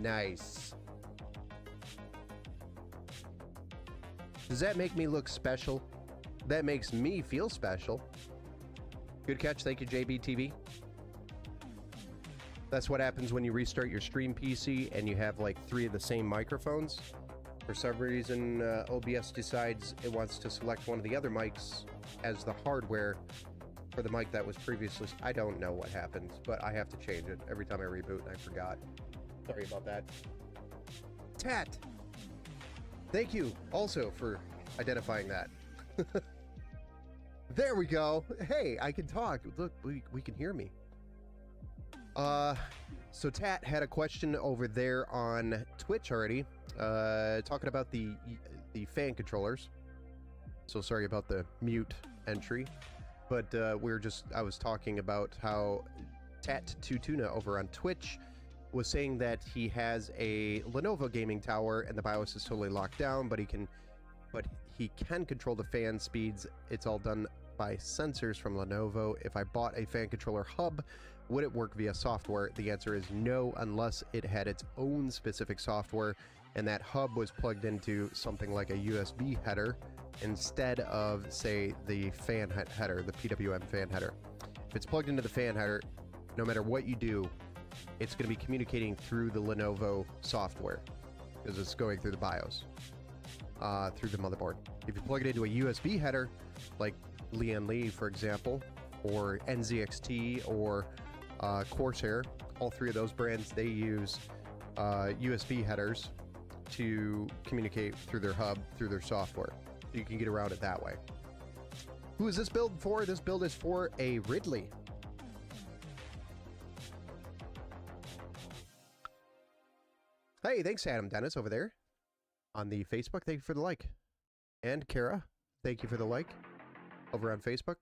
Nice. Does that make me look special? That makes me feel special. Good catch. Thank you, JBTV. That's what happens when you restart your stream PC and you have like 3 of the same microphones. For some reason, OBS decides it wants to select one of the other mics as the hardware for the mic that was previously... I don't know what happens, but I have to change it every time I reboot, and I forgot. Sorry about that. Tat! Thank you also for identifying that. There we go. Hey, I can talk. Look, we can hear me. So Tat had a question over there on Twitch already, talking about the fan controllers. So sorry about the mute entry, but I was talking about how Tat2Tuna over on Twitch was saying that he has a Lenovo gaming tower and the BIOS is totally locked down, but he can control the fan speeds. It's all done by sensors from Lenovo. If I bought a fan controller hub, would it work via software? The answer is no, unless it had its own specific software and that hub was plugged into something like a USB header instead of, say, the fan header, the PWM fan header. If it's plugged into the fan header, no matter what you do, it's going to be communicating through the Lenovo software because it's going through the BIOS, through the motherboard. If you plug it into a USB header, like Lian Li, for example, or NZXT or Corsair, all 3 of those brands, they use USB headers to communicate through their hub, through their software. So you can get around it that way. Who is this build for? This build is for a Ridley. Hey, thanks, Adam Dennis, over there on the Facebook. Thank you for the like. And Kara, thank you for the like over on Facebook.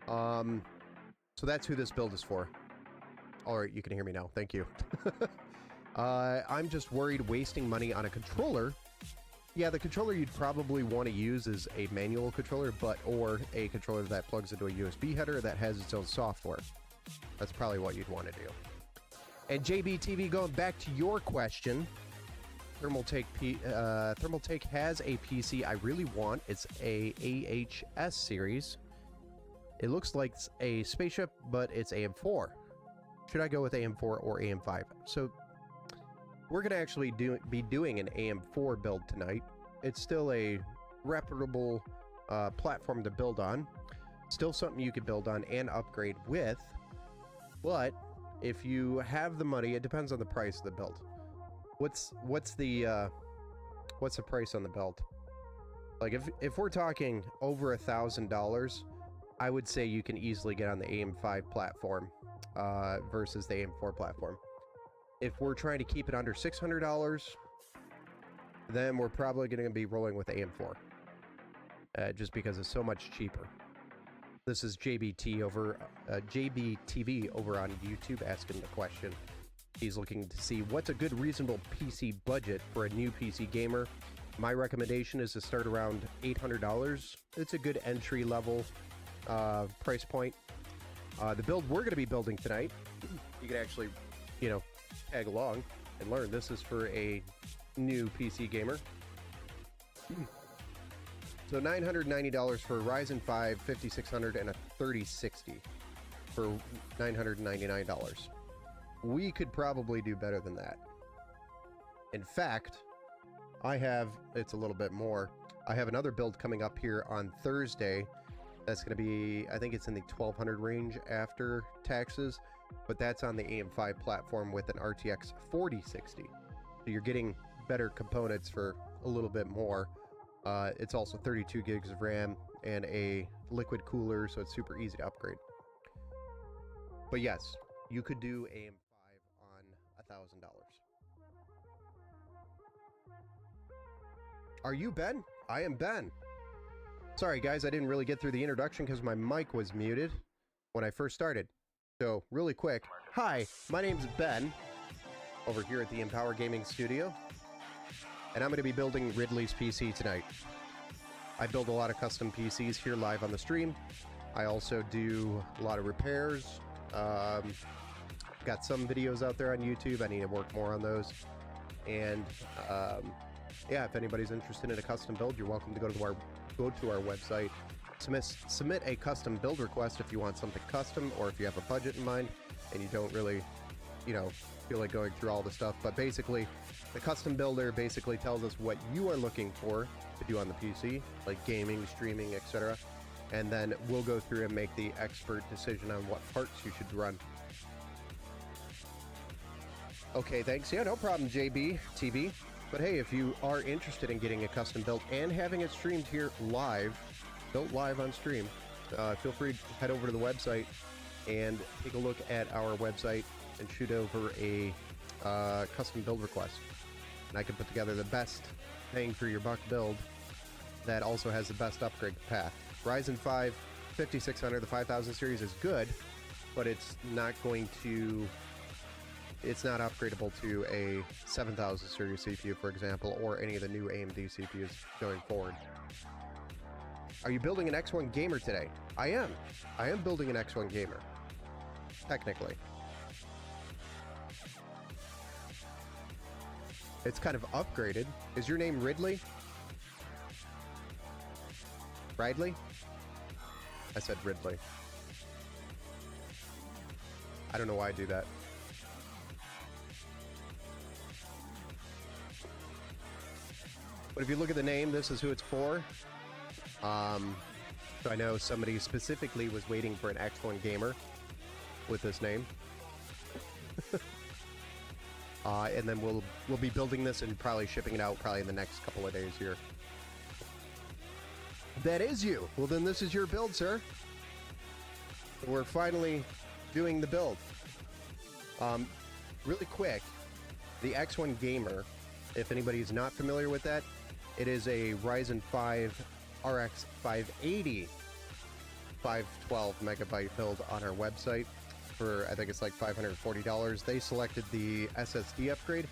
So that's who this build is for. All right, you can hear me now. Thank you. I'm just worried wasting money on a controller Yeah, the controller you'd probably want to use is a manual controller, or a controller that plugs into a USB header that has its own software. That's probably what you'd want to do. And JBTV, going back to your question, Thermaltake has a PC I really want. It's a AHS series. It looks like a spaceship, but it's AM4. Should I go with AM4 or AM5? So we're going to actually be doing an AM4 build tonight. It's still a reputable platform to build on. Still something you could build on and upgrade with. But if you have the money, it depends on the price of the build. What's the price on the build? Like if we're talking over $1,000, I would say you can easily get on the AM5 platform versus the AM4 platform. If we're trying to keep it under $600, then we're probably going to be rolling with AM4, just because it's so much cheaper. This is JBTV over on YouTube asking the question. He's looking to see what's a good reasonable PC budget for a new PC gamer. My recommendation is to start around $800. It's a good entry level price point. The build we're going to be building tonight, you can actually, tag along and learn. This is for a new PC gamer. So $990 for a Ryzen 5 5600 and a 3060 for $999. We could probably do better than that. In fact, it's a little bit more. I have another build coming up here on Thursday. That's going to be, I think it's in the 1200 range after taxes, but that's on the AM5 platform with an RTX 4060. So you're getting better components for a little bit more. It's also 32 gigs of RAM and a liquid cooler, so it's super easy to upgrade. But yes, you could do AM5 on $1,000. Are you Ben? I am Ben. Sorry guys, I didn't really get through the introduction because my mic was muted when I first started. So, really quick, hi, my name's Ben, over here at the Empower Gaming Studio, and I'm going to be building Ridley's PC tonight. I build a lot of custom PCs here live on the stream. I also do a lot of repairs. Got some videos out there on YouTube. I need to work more on those. And yeah, if anybody's interested in a custom build, you're welcome to go to our website. Submit a custom build request if you want something custom, or if you have a budget in mind and you don't really, feel like going through all the stuff. But basically, the custom builder basically tells us what you are looking for to do on the PC, like gaming, streaming, etc. And then we'll go through and make the expert decision on what parts you should run. Okay, thanks. Yeah, no problem, JB TV. But hey, if you are interested in getting a custom build and having it streamed here live, built live on stream, feel free to head over to the website and take a look at our website and shoot over a custom build request. And I can put together the best bang for your buck build that also has the best upgrade path. Ryzen 5 5600, the 5000 series is good, but it's not upgradable to a 7000 series CPU, for example, or any of the new AMD CPUs going forward. Are you building an X1 Gamer today? I am. I am building an X1 Gamer. Technically. It's kind of upgraded. Is your name Ridley? Ridley? I said Ridley. I don't know why I do that. But if you look at the name, this is who it's for. So I know somebody specifically was waiting for an X1 Gamer with this name. And then we'll be building this and probably shipping it out probably in the next couple of days here. That is you. Well, then this is your build, sir. We're finally doing the build. Really quick, the X1 Gamer, if anybody's not familiar with that, it is a Ryzen 5 RX 580 512 megabyte build on our website for, I think it's like $540. They selected the SSD upgrade,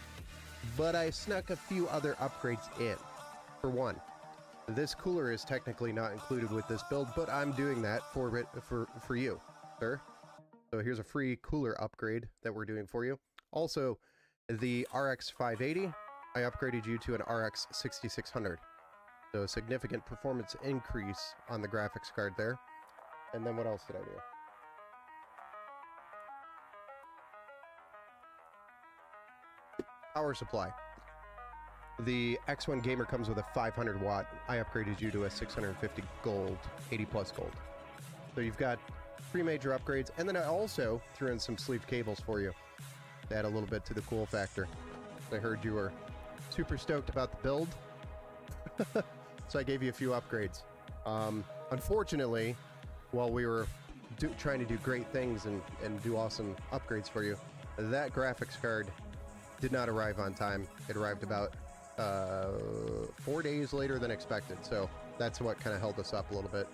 but I snuck a few other upgrades in. for one. This cooler is technically not included with this build, but I'm doing that for you, sir. So here's a free cooler upgrade that we're doing for you. Also, the RX 580, I upgraded you to an RX 6600. So a significant performance increase on the graphics card there. And then what else did I do? Power supply. The X1 Gamer comes with a 500 watt. I upgraded you to a 650 gold, 80 plus gold. So you've got 3 major upgrades, and then I also threw in some sleeve cables for you to add a little bit to the cool factor. I heard you were super stoked about the build, so I gave you a few upgrades. Unfortunately, while we were trying to do great things and do awesome upgrades for you, that graphics card did not arrive on time. It arrived about 4 days later than expected, so that's what kind of held us up a little bit,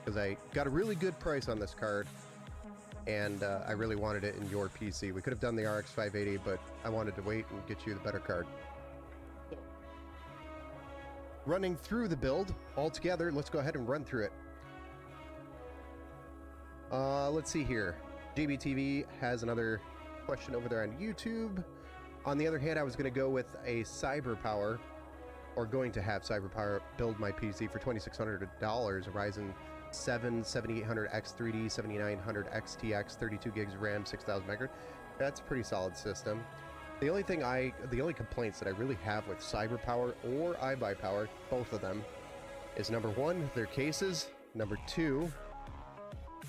because I got a really good price on this card, and I really wanted it in your PC. We could have done the RX 580, but I wanted to wait and get you the better card. Running through the build all together, let's go ahead and run through it. Let's see here. JBTV has another question over there on YouTube. On the other hand, I was going to go with a CyberPower, or going to have CyberPower build my PC for $2,600, a Ryzen 7 7800X 3D 7900 XTX 32 gigs of RAM, 6,000 megahertz. That's a pretty solid system. The only complaints that I really have with CyberPower or iBuyPower, both of them, is number one, their cases. Number two,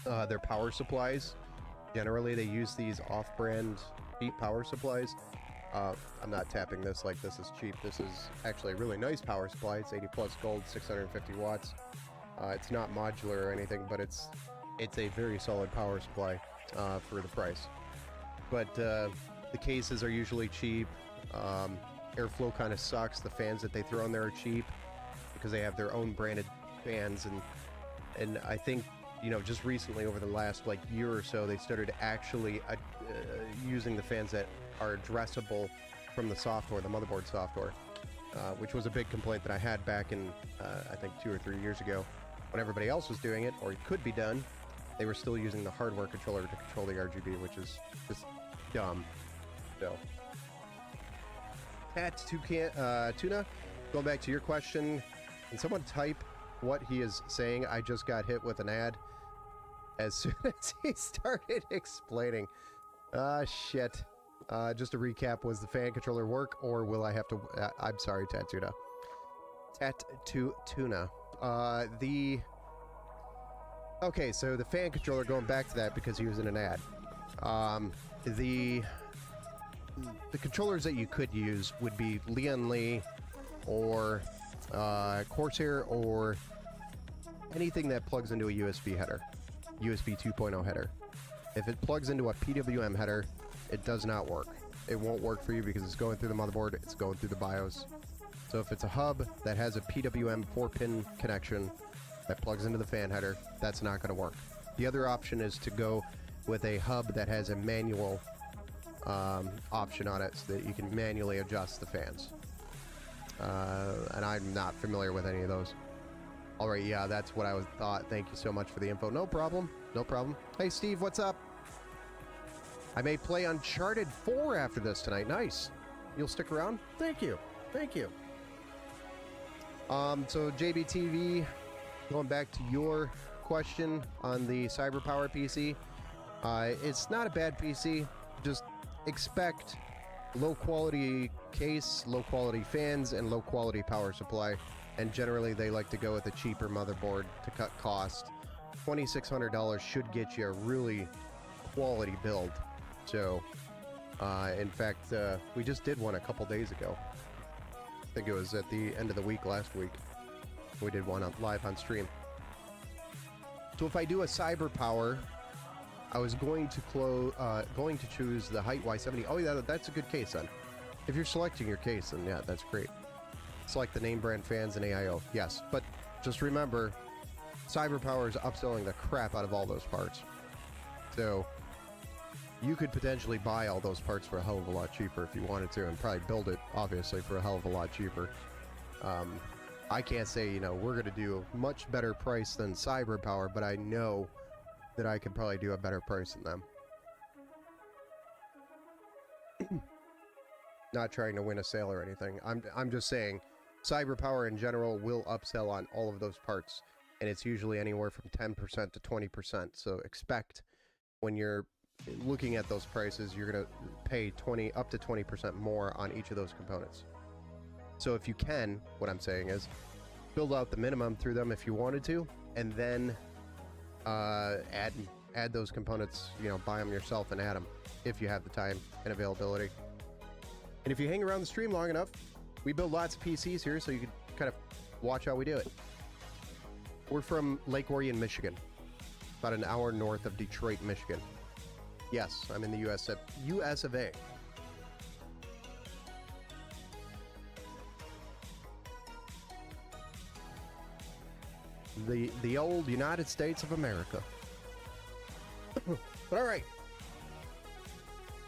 their power supplies. Generally, they use these off-brand cheap power supplies. I'm not tapping this like this is cheap. This is actually a really nice power supply. It's 80 plus gold, 650 watts. It's not modular or anything, but it's a very solid power supply for the price. But the cases are usually cheap. Airflow kind of sucks. The fans that they throw in there are cheap because they have their own branded fans, and I think, you know, just recently over the last like year or so, they started actually using the fans that are addressable from the software, the motherboard software, which was a big complaint that I had back in I think 2 or 3 years ago when everybody else was doing it, or it could be done. They were still using the hardware controller to control the RGB, which is just dumb. So, Tuna, going back to your question, can someone type what he is saying? I just got hit with an ad as soon as he started explaining. Shit. Just to recap, was the fan controller work, or will I have to... I'm sorry, Tatuna. Tatuna. Okay, so the fan controller, going back to that because he was in an ad. The controllers that you could use would be Lian Li or Corsair, or anything that plugs into a USB header. USB 2.0 header. If it plugs into a PWM header, it does not work. It won't work for you because it's going through the motherboard, it's going through the BIOS. So if it's a hub that has a PWM 4-pin connection that plugs into the fan header, that's not going to work. The other option is to go with a hub that has a manual option on it so that you can manually adjust the fans. And I'm not familiar with any of those. Alright, yeah, that's what I thought. Thank you so much for the info. No problem. No problem. Hey, Steve, what's up? I may play Uncharted 4 after this tonight. Nice. You'll stick around? Thank you. Thank you. So JBTV, going back to your question on the CyberPower PC, it's not a bad PC. Just expect low quality case, low quality fans, and low quality power supply. And generally they like to go with a cheaper motherboard to cut cost. $2,600 should get you a really quality build. So, in fact, we just did one a couple days ago. I think it was at the end of the week last week. We did one live on stream. So if I do a CyberPower, I was going to choose the Height Y70. Oh yeah, that's a good case then. If you're selecting your case, then yeah, that's great. Select the name brand fans and AIO. Yes, but just remember, CyberPower is upselling the crap out of all those parts. So you could potentially buy all those parts for a hell of a lot cheaper if you wanted to, and probably build it, obviously, for a hell of a lot cheaper. I can't say, you know, we're going to do a much better price than CyberPower, but I know that I could probably do a better price than them. Not trying to win a sale or anything. I'm just saying CyberPower in general will upsell on all of those parts, and it's usually anywhere from 10% to 20%. So expect when you're looking at those prices, you're going to pay up to 20% more on each of those components. So if you can, what I'm saying is, build out the minimum through them if you wanted to, and then add those components, you know, buy them yourself and add them if you have the time and availability. And if you hang around the stream long enough, we build lots of PCs here, so you can kind of watch how we do it. We're from Lake Orion, Michigan, about an hour north of Detroit, Michigan. Yes, I'm in the US of A. The old United States of America. But all right.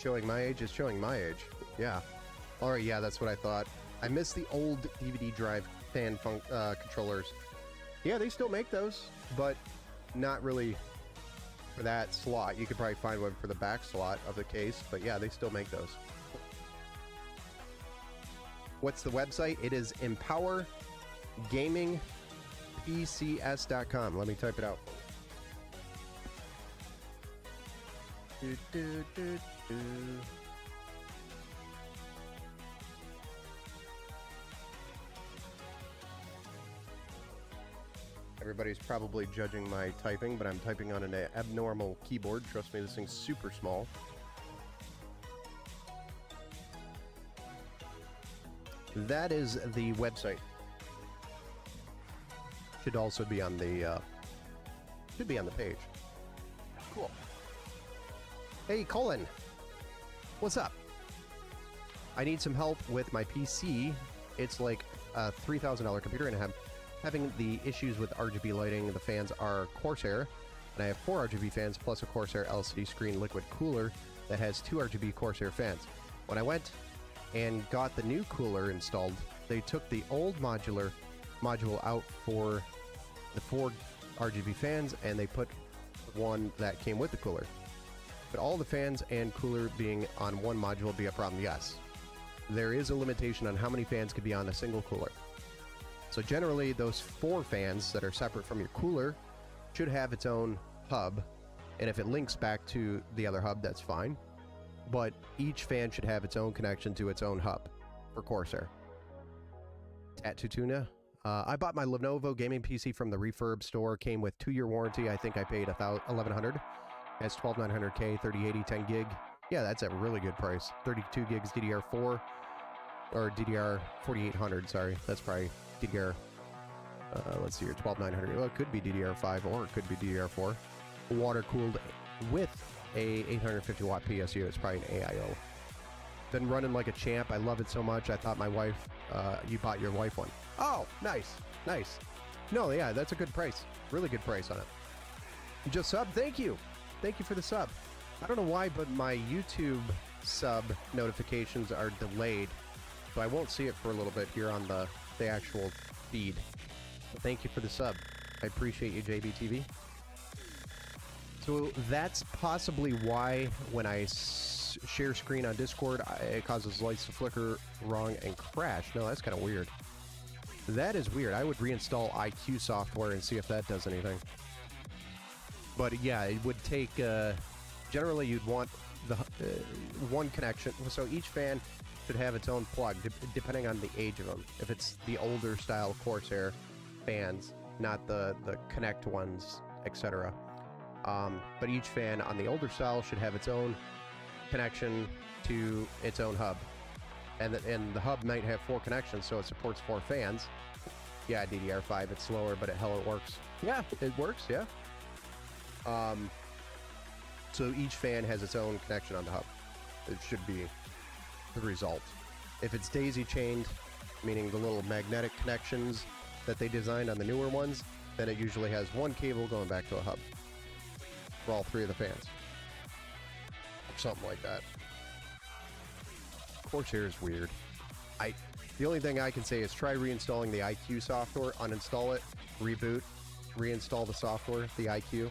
Showing my age is showing my age. Yeah. All right, yeah, that's what I thought. I miss the old DVD drive fan controllers. Yeah, they still make those, but not really for that slot. You could probably find one for the back slot of the case, but yeah, they still make those. What's the website? It is empowergamingpcs.com. Let me type it out. Everybody's probably judging my typing, but I'm typing on an abnormal keyboard. Trust me, this thing's super small. That is the website. Should also be on the page. Cool. Hey, Colin. What's up? I need some help with my PC. It's like a $3,000 computer, and I'm having the issues with RGB lighting. The fans are Corsair, and I have 4 RGB fans plus a Corsair LCD screen liquid cooler that has 2 RGB Corsair fans. When I went and got the new cooler installed, they took the old module out for the 4 RGB fans, and they put one that came with the cooler. But all the fans and cooler being on one module would be a problem? Yes. There is a limitation on how many fans could be on a single cooler. So generally, those 4 fans that are separate from your cooler should have its own hub, and if it links back to the other hub, that's fine. But each fan should have its own connection to its own hub for Corsair. Tattoo Tuna. I bought my Lenovo gaming PC from the refurb store. Came with 2-year warranty. I think I paid $1,100. It's 12900K, 3080, 10 gig. Yeah, that's a really good price. 32 gigs DDR4 or DDR 4800. Sorry, that's probably DDR. Let's see here, 12900. Well, it could be DDR5 or it could be DDR4. Water cooled with a 850 watt PSU. It's probably an AIO. Been running like a champ. I love it so much. I thought my wife, you bought your wife one. Oh, nice, nice. No, yeah, that's a good price. Really good price on it. Just sub. Thank you. Thank you for the sub. I don't know why, but my YouTube sub notifications are delayed, so I won't see it for a little bit here on the actual feed. But thank you for the sub. I appreciate you, JBTV. So that's possibly why when I share screen on Discord, it causes lights to flicker wrong and crash. No, that's kind of weird. That is weird. I would reinstall IQ software and see if that does anything. But yeah, it would take, generally you'd want the one connection. So each fan should have its own plug, depending on the age of them. If it's the older style Corsair fans, not the Connect ones, etc. But each fan on the older style should have its own connection to its own hub. And the hub might have 4 connections, so it supports 4 fans. Yeah, DDR5, it's slower, but hell, it works. Yeah, it works, yeah. So each fan has its own connection on the hub. It should be the result. If it's daisy-chained, meaning the little magnetic connections that they designed on the newer ones, then it usually has one cable going back to a hub for all 3 of the fans. Or something like that. Corsair is weird. The only thing I can say is try reinstalling the iCUE software, uninstall it, reboot, reinstall the software, the iCUE,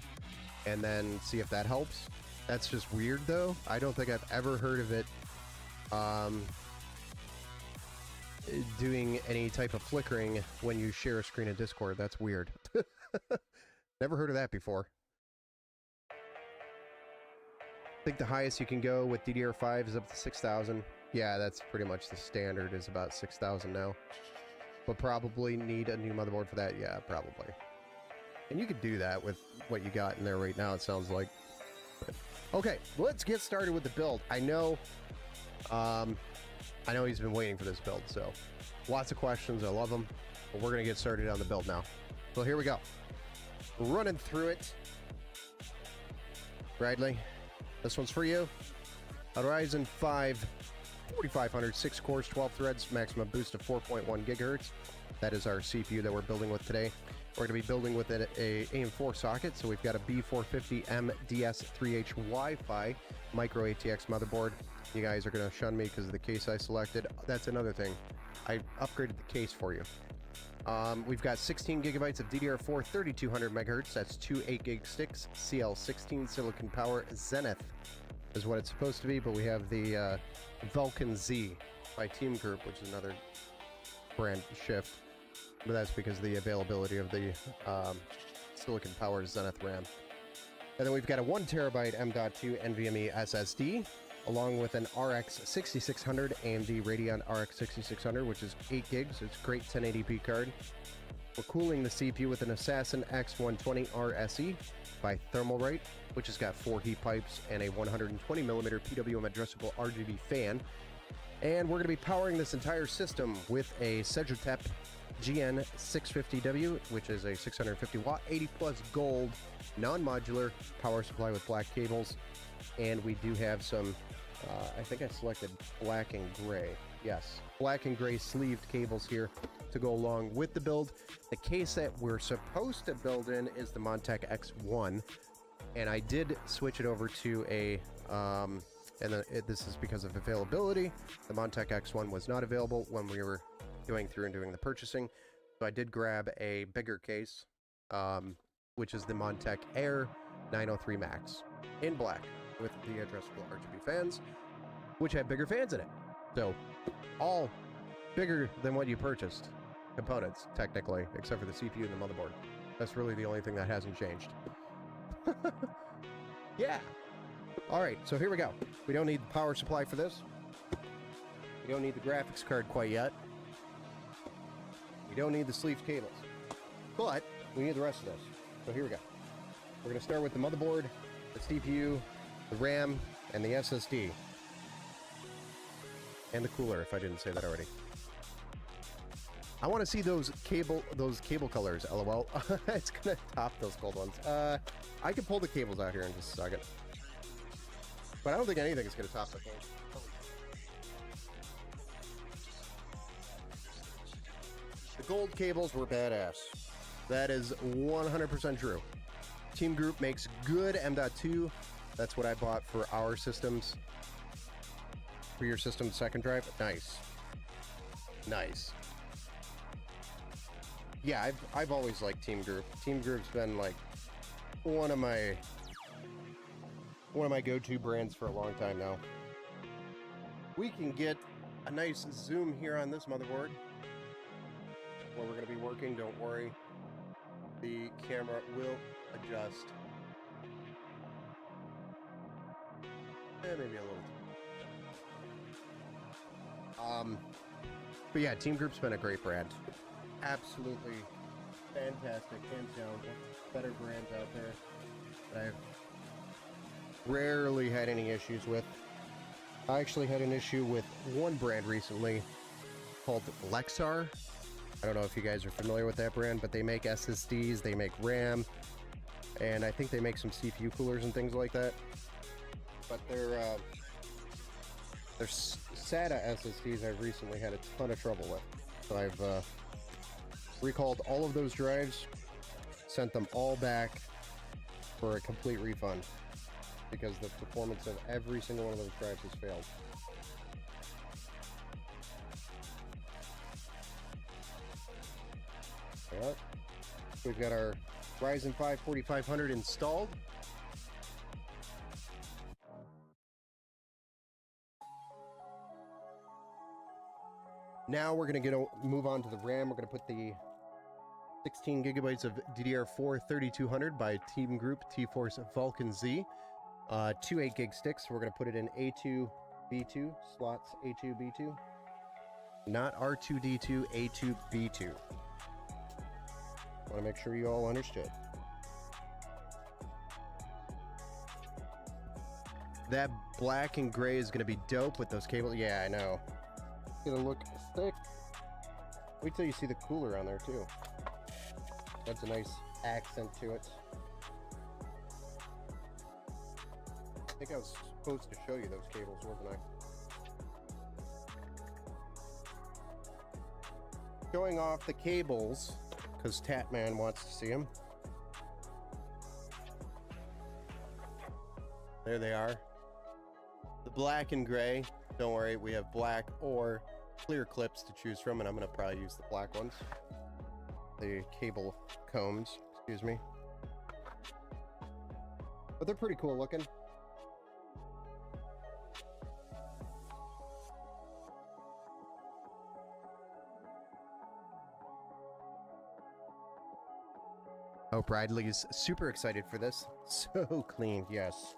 and then see if that helps. That's just weird, though. I don't think I've ever heard of it doing any type of flickering when you share a screen in Discord. That's weird. Never heard of that before. I think the highest you can go with DDR5 is up to 6,000. Yeah, that's pretty much the standard, is about 6,000 now. But probably need a new motherboard for that. Yeah, probably. And you could do that with what you got in there right now, it sounds like. Okay, let's get started with the build. I know he's been waiting for this build, so lots of questions. I love them. But we're going to get started on the build now. So here we go. Running through it. Bradley, this one's for you. A Ryzen 5 4500, 6 cores, 12 threads, maximum boost of 4.1 gigahertz. That is our CPU that we're building with today. We're going to be building with a AM4 socket, so we've got a B450M DS3H Wi-Fi micro ATX motherboard. You guys are going to shun me because of the case I selected. That's another thing. I upgraded the case for you. We've got 16 gigabytes of DDR4, 3200 megahertz. That's two 8-gig sticks. CL16 Silicon Power Zenith is what it's supposed to be, but we have the Vulcan Z by Team Group, which is another brand shift. But that's because of the availability of the Silicon Power Zenith RAM. And then we've got a 1 terabyte M.2 NVMe SSD, along with an RX 6600 AMD Radeon RX 6600, which is 8 gigs. It's a great 1080p card. We're cooling the CPU with an Assassin X120 RSE by Thermalright, which has got 4 heat pipes and a 120mm PWM addressable RGB fan. And we're going to be powering this entire system with a Sedgwick GN650W, which is a 650 watt, 80 plus gold, non-modular power supply with black cables. And we do have some, I think I selected black and gray. Yes, black and gray sleeved cables here to go along with the build. The case that we're supposed to build in is the Montech X1. And I did switch it over to a, this is because of availability. The Montech X1 was not available when we were going through and doing the purchasing. So I did grab a bigger case, which is the Montech Air 903 Max in black with the addressable RGB fans, which have bigger fans in it. So all bigger than what you purchased components, technically, except for the CPU and the motherboard. That's really the only thing that hasn't changed. Yeah. All right, so here we go. We don't need the power supply for this. We don't need the graphics card quite yet. We don't need the sleeved cables. But we need the rest of this. So here we go. We're going to start with the motherboard, the CPU, the RAM, and the SSD. And the cooler, if I didn't say that already. I want to see those cable colors, lol. It's going to top those gold ones. I can pull the cables out here in just a second. But I don't think anything is going to top the gold. The gold cables were badass. That is 100% true. Team Group makes good M.2. That's what I bought for our systems. For your system's second drive. Nice. Nice. Yeah, I've always liked Team Group. Team Group's been like one of my go-to brands for a long time now. We can get a nice zoom here on this motherboard where we're going to be working. Don't worry, the camera will adjust. Maybe a little. But yeah, Team Group's been a great brand. Absolutely fantastic, hands down. Better brands out there that I've rarely had any issues with. I actually had an issue with one brand recently called Lexar. I don't know if you guys are familiar with that brand, but they make SSDs, they make RAM, and I think they make some CPU coolers and things like that. But their SATA SSDs I've recently had a ton of trouble with. So I've recalled all of those drives, sent them all back for a complete refund because the performance of every single one of those drives has failed. Yep. We've got our Ryzen 5 4500 installed. Now we're going to move on to the RAM. We're going to put the 16 gigabytes of DDR4 3200 by Team Group T-Force Vulcan Z. 2 8 gig sticks. We're going to put it in A2 B2 slots. A2 B2, not R2D2. A2 B2. Want to make sure you all understood. That black and gray is going to be dope with those cables. Yeah, I know. It's going to look sick. Wait till you see the cooler on there too. That's a nice accent to it. I think I was supposed to show you those cables, wasn't I? Showing off the cables, because Tatman wants to see them. There they are. The black and gray. Don't worry, we have black or clear clips to choose from, and I'm going to probably use the black ones. The cable combs, excuse me. But they're pretty cool looking. Oh, Bradley's super excited for this. So clean, yes.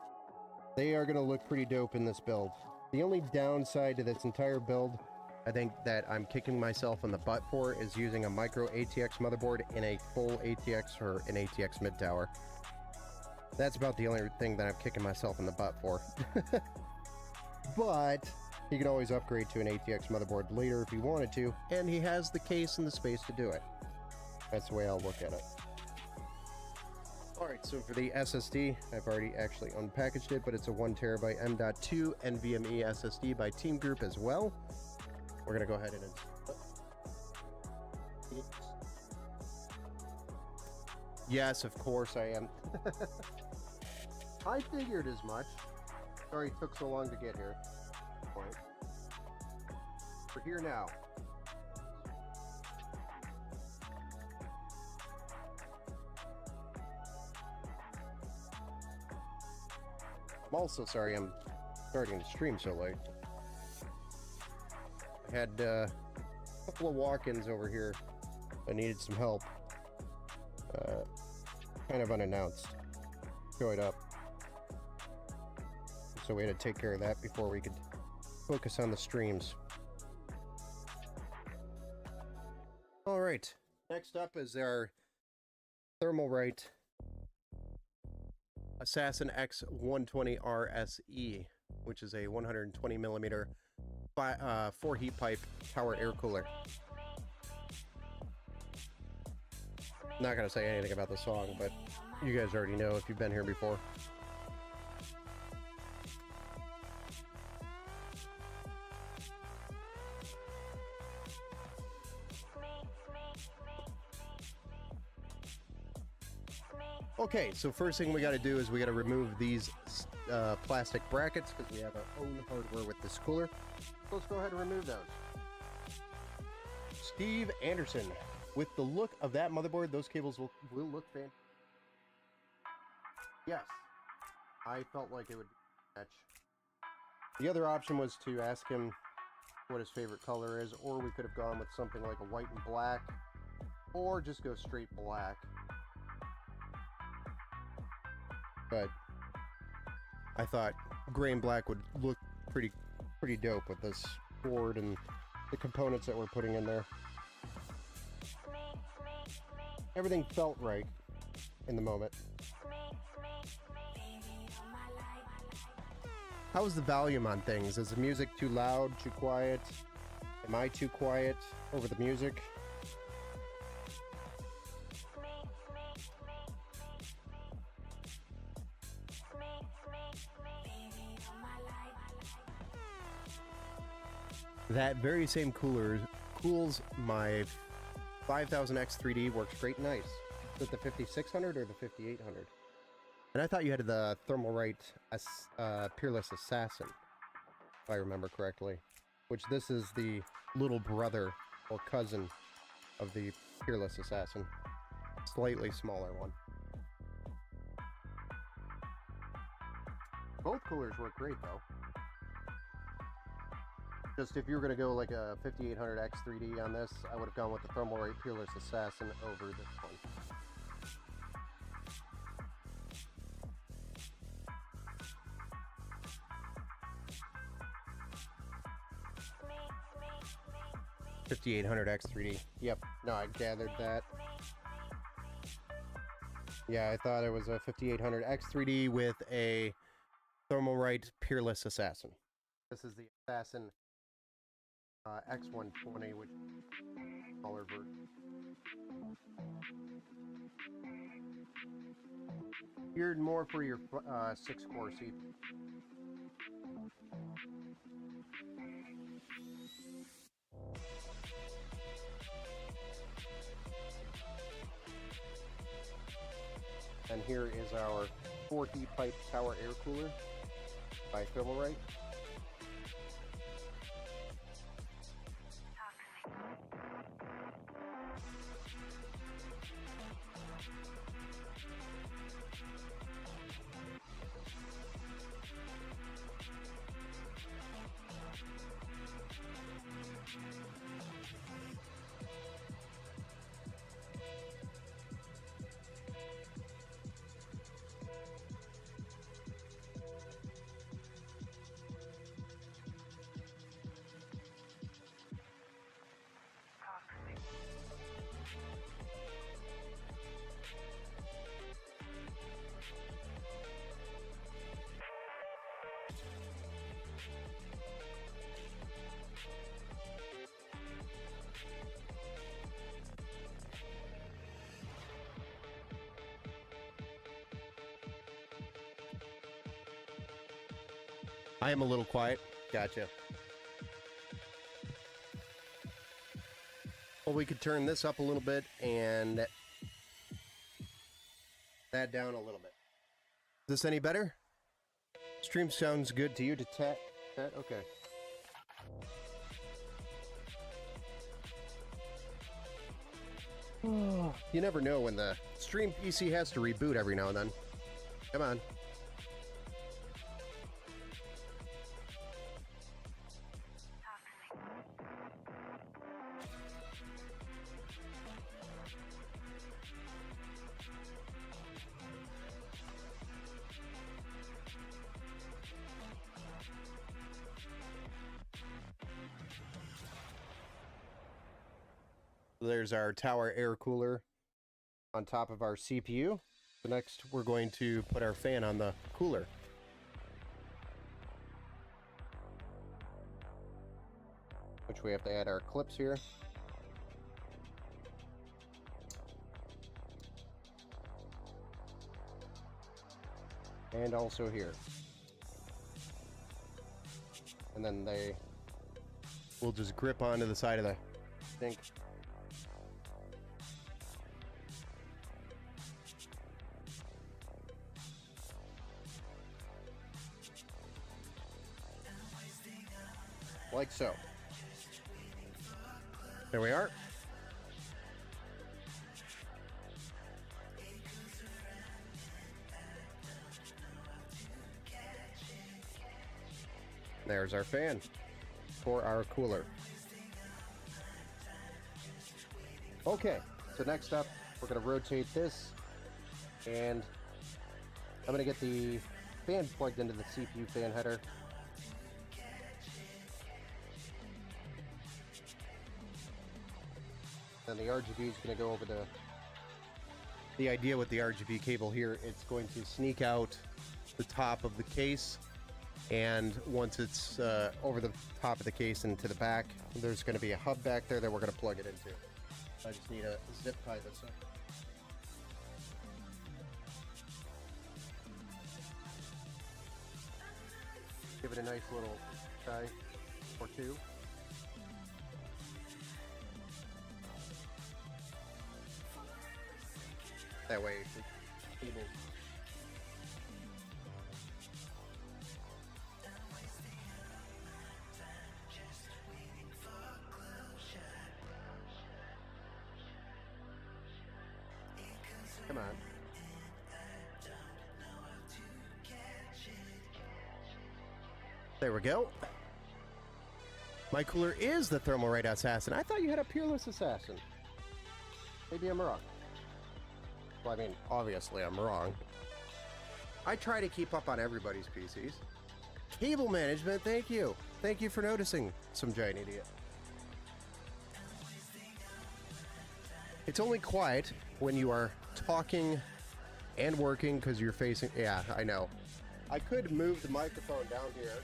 They are going to look pretty dope in this build. The only downside to this entire build, I think that I'm kicking myself in the butt for, is using a micro ATX motherboard in a full ATX or an ATX mid tower. That's about the only thing that I'm kicking myself in the butt for. But you can always upgrade to an ATX motherboard later if you wanted to, and he has the case and the space to do it. That's the way I'll look at it. Alright, so for the SSD, I've already actually unpackaged it, but it's a 1TB M.2 NVMe SSD by Team Group as well. We're going to go ahead and install it. Yes, of course I am. I figured as much. Sorry it took so long to get here. We're here now. I'm also sorry I'm starting to stream so late. I had a couple of walk-ins over here. I needed some help. Kind of unannounced. Showed up. So we had to take care of that before we could focus on the streams. Alright, next up is our Thermalright Assassin X120 RSE, which is a 120 millimeter 4 heat pipe power air cooler. Not gonna say anything about the song, but you guys already know if you've been here before. Okay, so first thing we got to do is we got to remove these plastic brackets because we have our own hardware with this cooler. So let's go ahead and remove those. Steve Anderson, with the look of that motherboard, those cables will look fantastic. Yes, I felt like it would match. The other option was to ask him what his favorite color is, or we could have gone with something like a white and black, or just go straight black. But I thought gray and black would look pretty dope with this board and the components that we're putting in there. Everything felt right in the moment. How's the volume on things? Is the music too loud, too quiet? Am I too quiet over the music? That very same cooler cools my 5000X 3D, works great nice. Is it the 5600 or the 5800? And I thought you had the Thermalright Peerless Assassin, if I remember correctly. Which this is the little brother or cousin of the Peerless Assassin. Slightly smaller one. Both coolers work great though. Just if you were going to go like a 5800X 3D on this, I would have gone with the Thermalright Peerless Assassin over this one. $5,800X 3D. Yep, no, I gathered that. Yeah, I thought it was a 5800X 3D with a Thermalright Peerless Assassin. This is the Assassin X120, which is a smaller version. Geared more for your 6-core CPU. And here is our 4 heat pipe tower air cooler by Thermalright. I am a little quiet. Gotcha. Well, we could turn this up a little bit and that down a little bit. Is this any better? Stream sounds good to you to tat? Okay. You never know when the stream PC has to reboot every now and then. Come on. There's our tower air cooler on top of our CPU. So next we're going to put our fan on the cooler. Which we have to add our clips here. And also here. And then they will just grip onto the side of the sink. Like so. There we are. There's our fan for our cooler. Okay, so next up, we're going to rotate this, and I'm going to get the fan plugged into the CPU fan header. And the RGB is going to go over the idea with the RGB cable here. It's going to sneak out the top of the case, and once it's over the top of the case and to the back, there's going to be a hub back there that we're going to plug it into. I just need a zip tie this up. Give it a nice little tie or two. That way the cable. Come on. There we go. My cooler is the Thermalright Assassin. I thought you had a Peerless Assassin. Maybe I'm wrong. Well, I mean, obviously I'm wrong. I try to keep up on everybody's PCs. Cable management, thank you. Thank you for noticing, some giant idiot. It's only quiet when you are talking and working because you're facing... Yeah, I know. I could move the microphone down here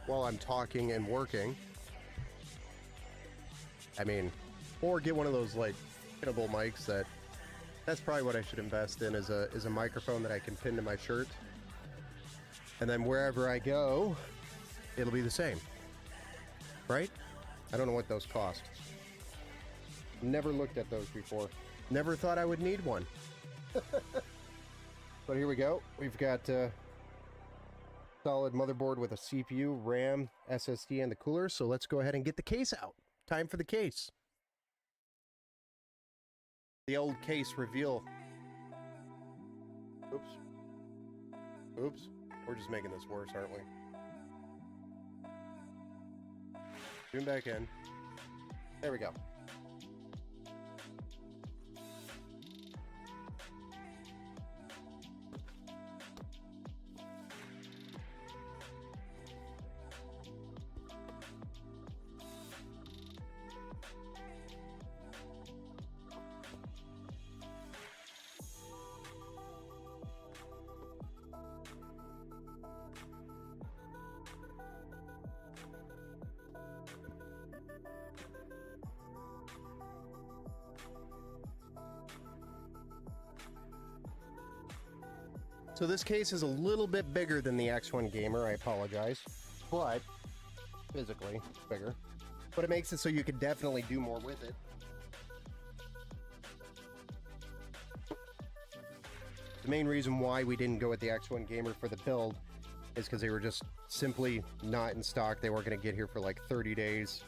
while I'm talking and working. I mean, or get one of those, like, pinnable mics that... That's probably what I should invest in, is a microphone that I can pin to my shirt. And then wherever I go, it'll be the same. Right? I don't know what those cost. Never looked at those before. Never thought I would need one. But here we go. We've got solid motherboard with a CPU, RAM, SSD, and the cooler. So let's go ahead and get the case out. Time for the case. The old case reveal. Oops. Oops. We're just making this worse, aren't we? Zoom back in. There we go. So this case is a little bit bigger than the X1 Gamer, I apologize, but physically it's bigger. But it makes it so you can definitely do more with it. The main reason why we didn't go with the X1 Gamer for the build is because they were just simply not in stock. They weren't going to get here for like 30 days.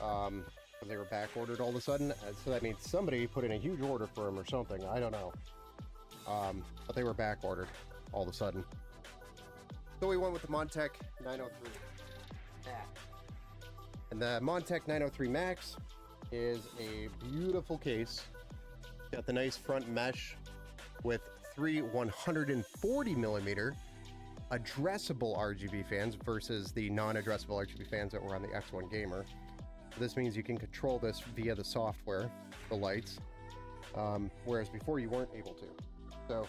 They were back ordered all of a sudden. So that means somebody put in a huge order for them or something. I don't know. But they were back ordered all of a sudden. So we went with the Montech 903 Max. And the Montech 903 Max is a beautiful case. Got the nice front mesh with three 140 millimeter addressable RGB fans versus the non-addressable RGB fans that were on the X1 Gamer. This means you can control this via the software, the lights, whereas before you weren't able to. So,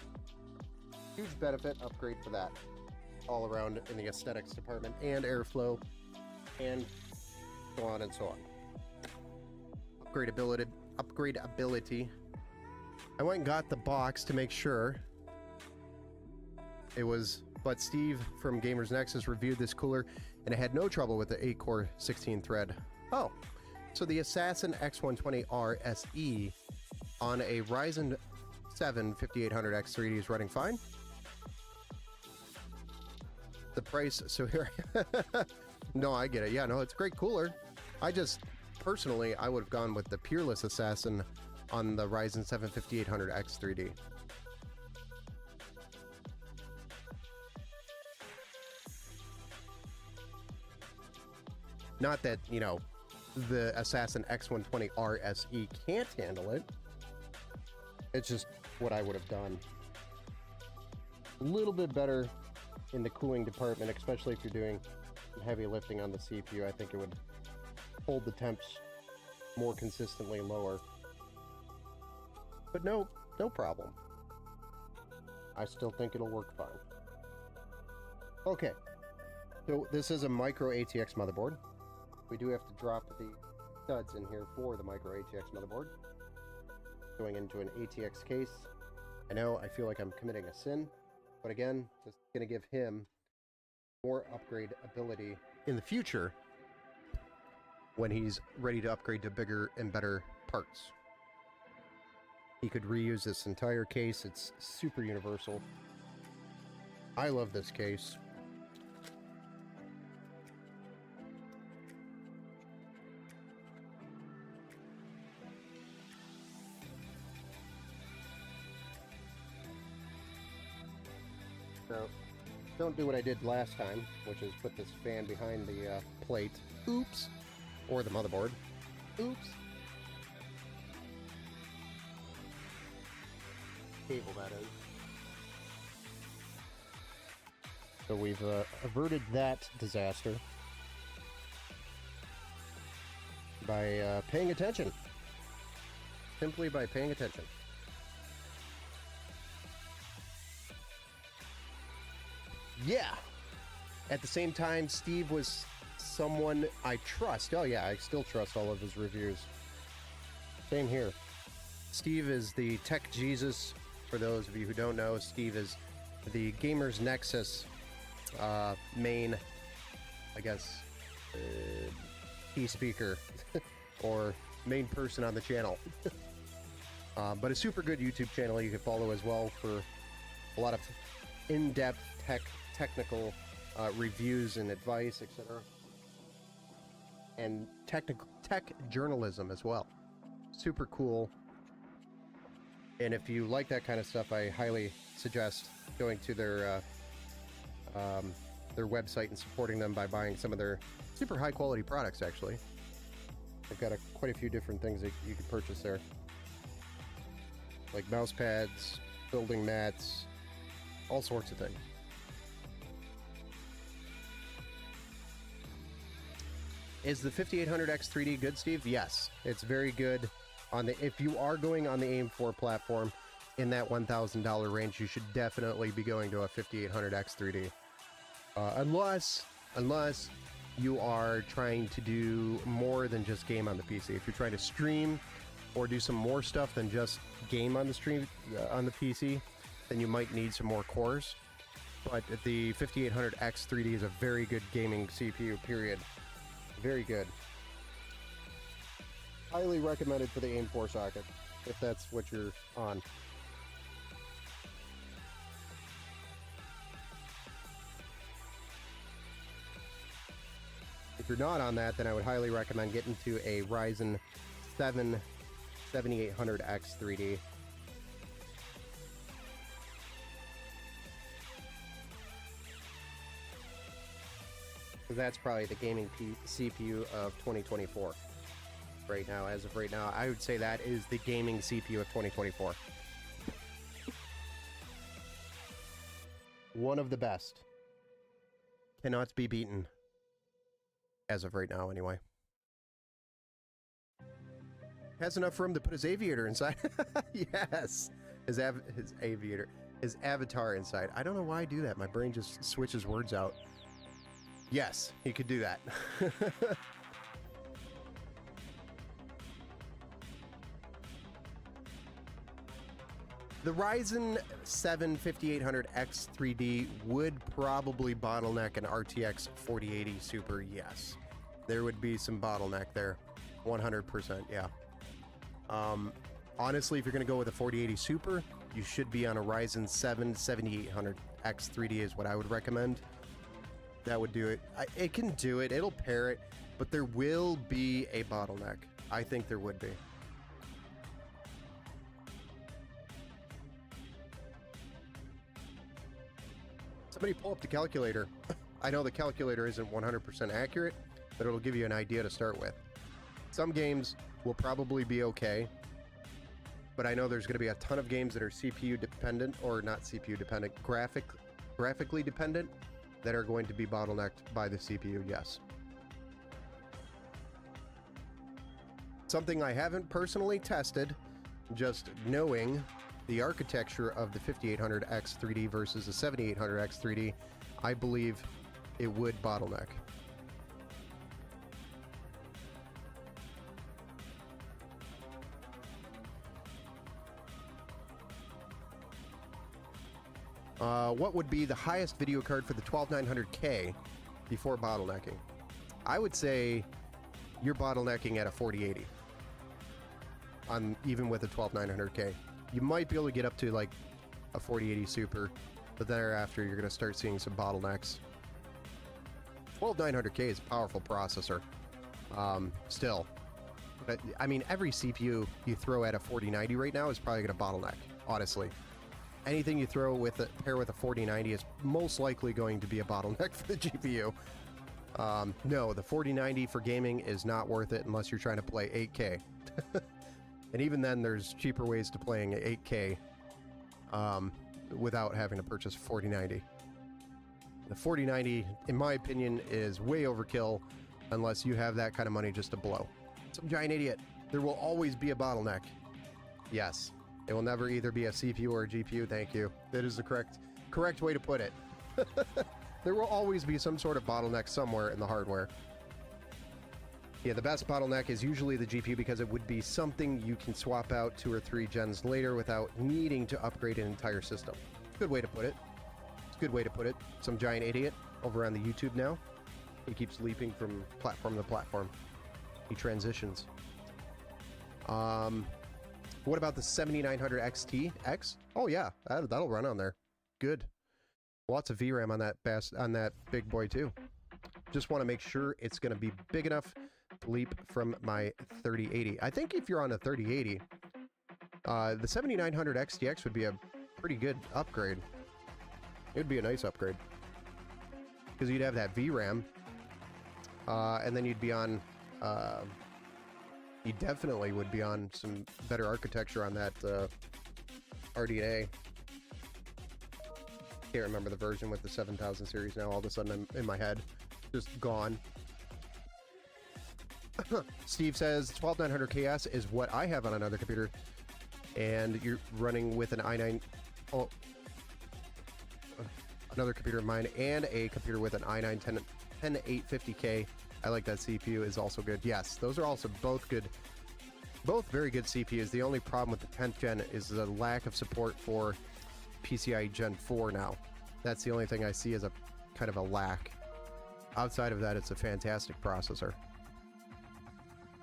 huge benefit, upgrade for that, all around in the aesthetics department, and airflow, and so on and so on. Upgradability. I went and got the box to make sure it was, but Steve from Gamers Nexus reviewed this cooler, and it had no trouble with the 8-core 16-thread. Oh, so the Assassin X120R SE on a Ryzen 7 5800X3D is running fine. The price, so here, no, I get it. Yeah, no, it's a great cooler. I just, personally, I would have gone with the Peerless Assassin on the Ryzen 7 5800X3D. Not that, you know, the Assassin X120R SE can't handle it. It's just what I would have done. A little bit better in the cooling department, especially if you're doing heavy lifting on the CPU. I think it would hold the temps more consistently lower. But no problem. I still think it'll work fine. Okay, so this is a micro ATX motherboard. We do have to drop the studs in here for the micro ATX motherboard. Going into an ATX case. I know, I feel like I'm committing a sin, but again, this is going to give him more upgrade ability in the future when he's ready to upgrade to bigger and better parts. He could reuse this entire case. It's super universal. I love this case. don't do what I did last time, which is put this fan behind the plate. Oops. Or the motherboard. Oops. Cable, that is. So we've averted that disaster by paying attention. Simply by paying attention. Yeah. At the same time, Steve was someone I trust. Oh yeah, I still trust all of his reviews. Same here. Steve is the tech Jesus. For those of you who don't know, Steve is the Gamers Nexus main, I guess, key speaker or main person on the channel. But a super good YouTube channel you can follow as well for a lot of in-depth technical reviews and advice, etc. And tech journalism as well. Super cool. And if you like that kind of stuff, I highly suggest going to their website and supporting them by buying some of their super high quality products. Actually, they've got quite a few different things that you can purchase there, like mouse pads, building mats, all sorts of things. Is the 5800X 3D good, Steve? Yes, it's very good. If you are going on the AIM-4 platform in that $1,000 range, you should definitely be going to a 5800X 3D. Unless you are trying to do more than just game on the PC. If you're trying to stream or do some more stuff than just game on the stream on the PC, then you might need some more cores. But the 5800X 3D is a very good gaming CPU, period. Very good. Highly recommended for the AIM-4 socket, if that's what you're on. If you're not on that, then I would highly recommend getting to a Ryzen 7 7800X 3D. That's probably the gaming CPU of 2024. Right now, as of right now, I would say that is the gaming CPU of 2024. One of the best. Cannot be beaten. As of right now, anyway. Has enough room to put his aviator inside. Yes! His aviator. His avatar inside. I don't know why I do that. My brain just switches words out. Yes, he could do that. The Ryzen 7 5800X 3D would probably bottleneck an RTX 4080 Super, yes. There would be some bottleneck there. 100%, yeah. Honestly, if you're going to go with a 4080 Super, you should be on a Ryzen 7 7800X 3D is what I would recommend. That would do it. It can do it. It'll pair it. But there will be a bottleneck. I think there would be. Somebody pull up the calculator. I know the calculator isn't 100% accurate, but it'll give you an idea to start with. Some games will probably be okay, but I know there's going to be a ton of games that are CPU dependent, or not CPU dependent, graphically dependent, that are going to be bottlenecked by the CPU, yes. Something I haven't personally tested, just knowing the architecture of the 5800X 3D versus the 7800X 3D, I believe it would bottleneck. What would be the highest video card for the 12900K before bottlenecking? I would say you're bottlenecking at a 4080 even with a 12900K. You might be able to get up to like a 4080 Super, but thereafter you're going to start seeing some bottlenecks. 12900K is a powerful processor. Still, but I mean, every CPU you throw at a 4090 right now is probably going to bottleneck, honestly. anything you throw with a pair with a 4090 is most likely going to be a bottleneck for the GPU. No, the 4090 for gaming is not worth it unless you're trying to play 8K. And even then, there's cheaper ways to playing 8K without having to purchase a 4090. The 4090, in my opinion, is way overkill unless you have that kind of money just to blow. Some giant idiot. There will always be a bottleneck. Yes. It will never either be a CPU or a GPU. Thank you. That is the correct way to put it. There will always be some sort of bottleneck somewhere in the hardware. Yeah, the best bottleneck is usually the GPU because it would be something you can swap out 2 or 3 gens later without needing to upgrade an entire system. Good way to put it. It's a good way to put it. Some giant idiot over on the YouTube now. He keeps leaping from platform to platform. He transitions. What about the 7900 XT-X? Oh yeah, that'll run on there. Good. Lots of VRAM on that big boy too. Just want to make sure it's going to be big enough to leap from my 3080. I think if you're on a 3080, the 7900 XT-X would be a pretty good upgrade. It would be a nice upgrade because you'd have that VRAM, and then you'd be on. You definitely would be on some better architecture on that RDNA. Can't remember the version with the 7000 series now. All of a sudden, I'm in my head, just gone. Steve says 12900 KS is what I have on another computer, and you're running with an i9. Oh, another computer of mine and a computer with an i9 10850K. I like that CPU is also good. Yes, those are also both good. Both very good CPUs. The only problem with the 10th gen is the lack of support for PCIe Gen 4 now. That's the only thing I see as a kind of a lack. Outside of that, it's a fantastic processor.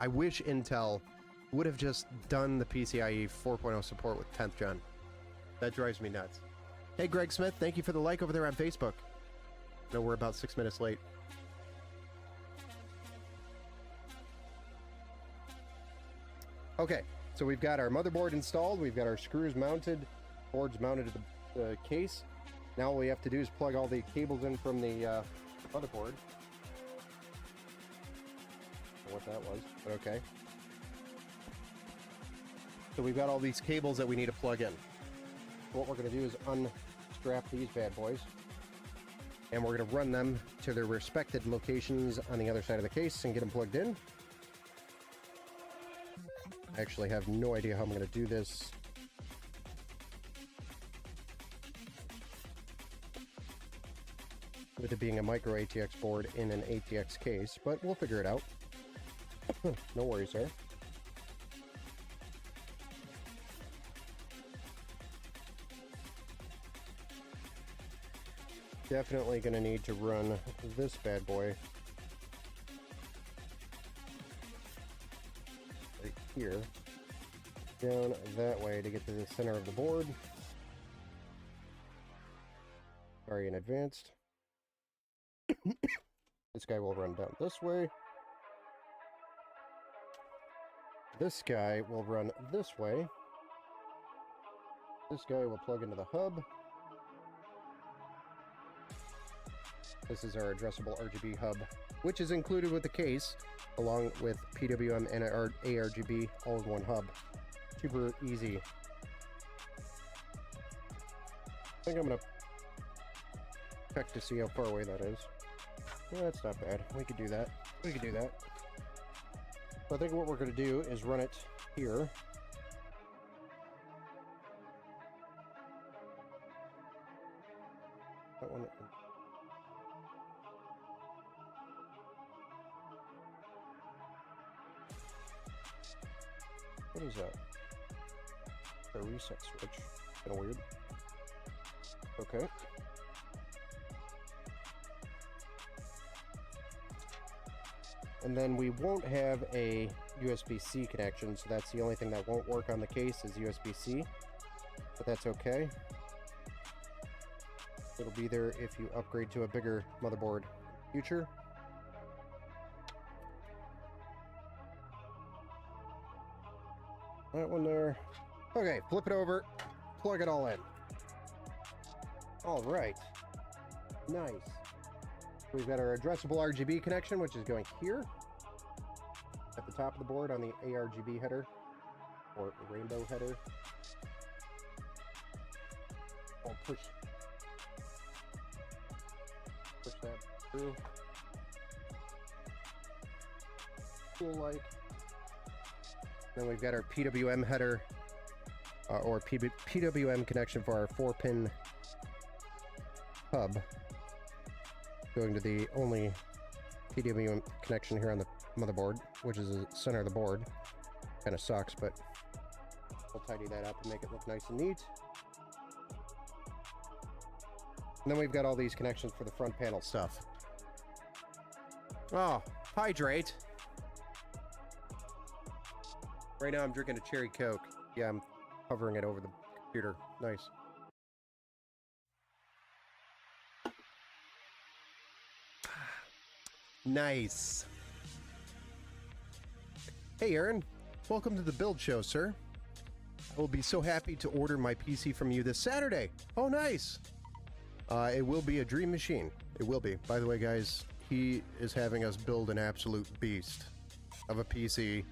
I wish Intel would have just done the PCIe 4.0 support with 10th gen. That drives me nuts. Hey, Greg Smith, thank you for the like over there on Facebook. No, we're about 6 minutes late. Okay, so we've got our motherboard installed, we've got our screws mounted, boards mounted to the case. Now all we have to do is plug all the cables in from the motherboard. I don't know what that was, but okay. So we've got all these cables that we need to plug in. What we're going to do is unstrap these bad boys, and we're going to run them to their respected locations on the other side of the case and get them plugged in. I actually have no idea how I'm going to do this. With it being a micro ATX board in an ATX case, but we'll figure it out. No worries there. Definitely going to need to run this bad boy right here down that way to get to the center of the board. Sorry in advance. This guy will run down this way. This guy will run this way. This guy will plug into the hub. This is our addressable RGB hub, which is included with the case, along with PWM and ARGB all in one hub. Super easy. I think I'm going to check to see how far away that is. Yeah, that's not bad. We could do that. We could do that. So I think what we're going to do is run it here. That one. What is that? A reset switch. Kind of weird. Okay. And then we won't have a USB-C connection, so that's the only thing that won't work on the case is USB-C. But that's okay. It'll be there if you upgrade to a bigger motherboard in the future. That one there. Okay, flip it over, plug it all in. All right. Nice. We've got our addressable RGB connection, which is going here at the top of the board on the ARGB header or rainbow header. I'll push that through. Cool like. Then we've got our PWM header or PWM connection for our 4-pin hub, going to the only PWM connection here on the motherboard, which is the center of the board. Kind of sucks, but we'll tidy that up and make it look nice and neat. And then we've got all these connections for the front panel stuff. Oh, hydrate. Right now I'm drinking a cherry Coke. Yeah, I'm hovering it over the computer. Nice. Nice. Hey, Aaron. Welcome to the build show, sir. I will be so happy to order my PC from you this Saturday. Oh, nice. It will be a dream machine. It will be. By the way, guys, he is having us build an absolute beast of a PC.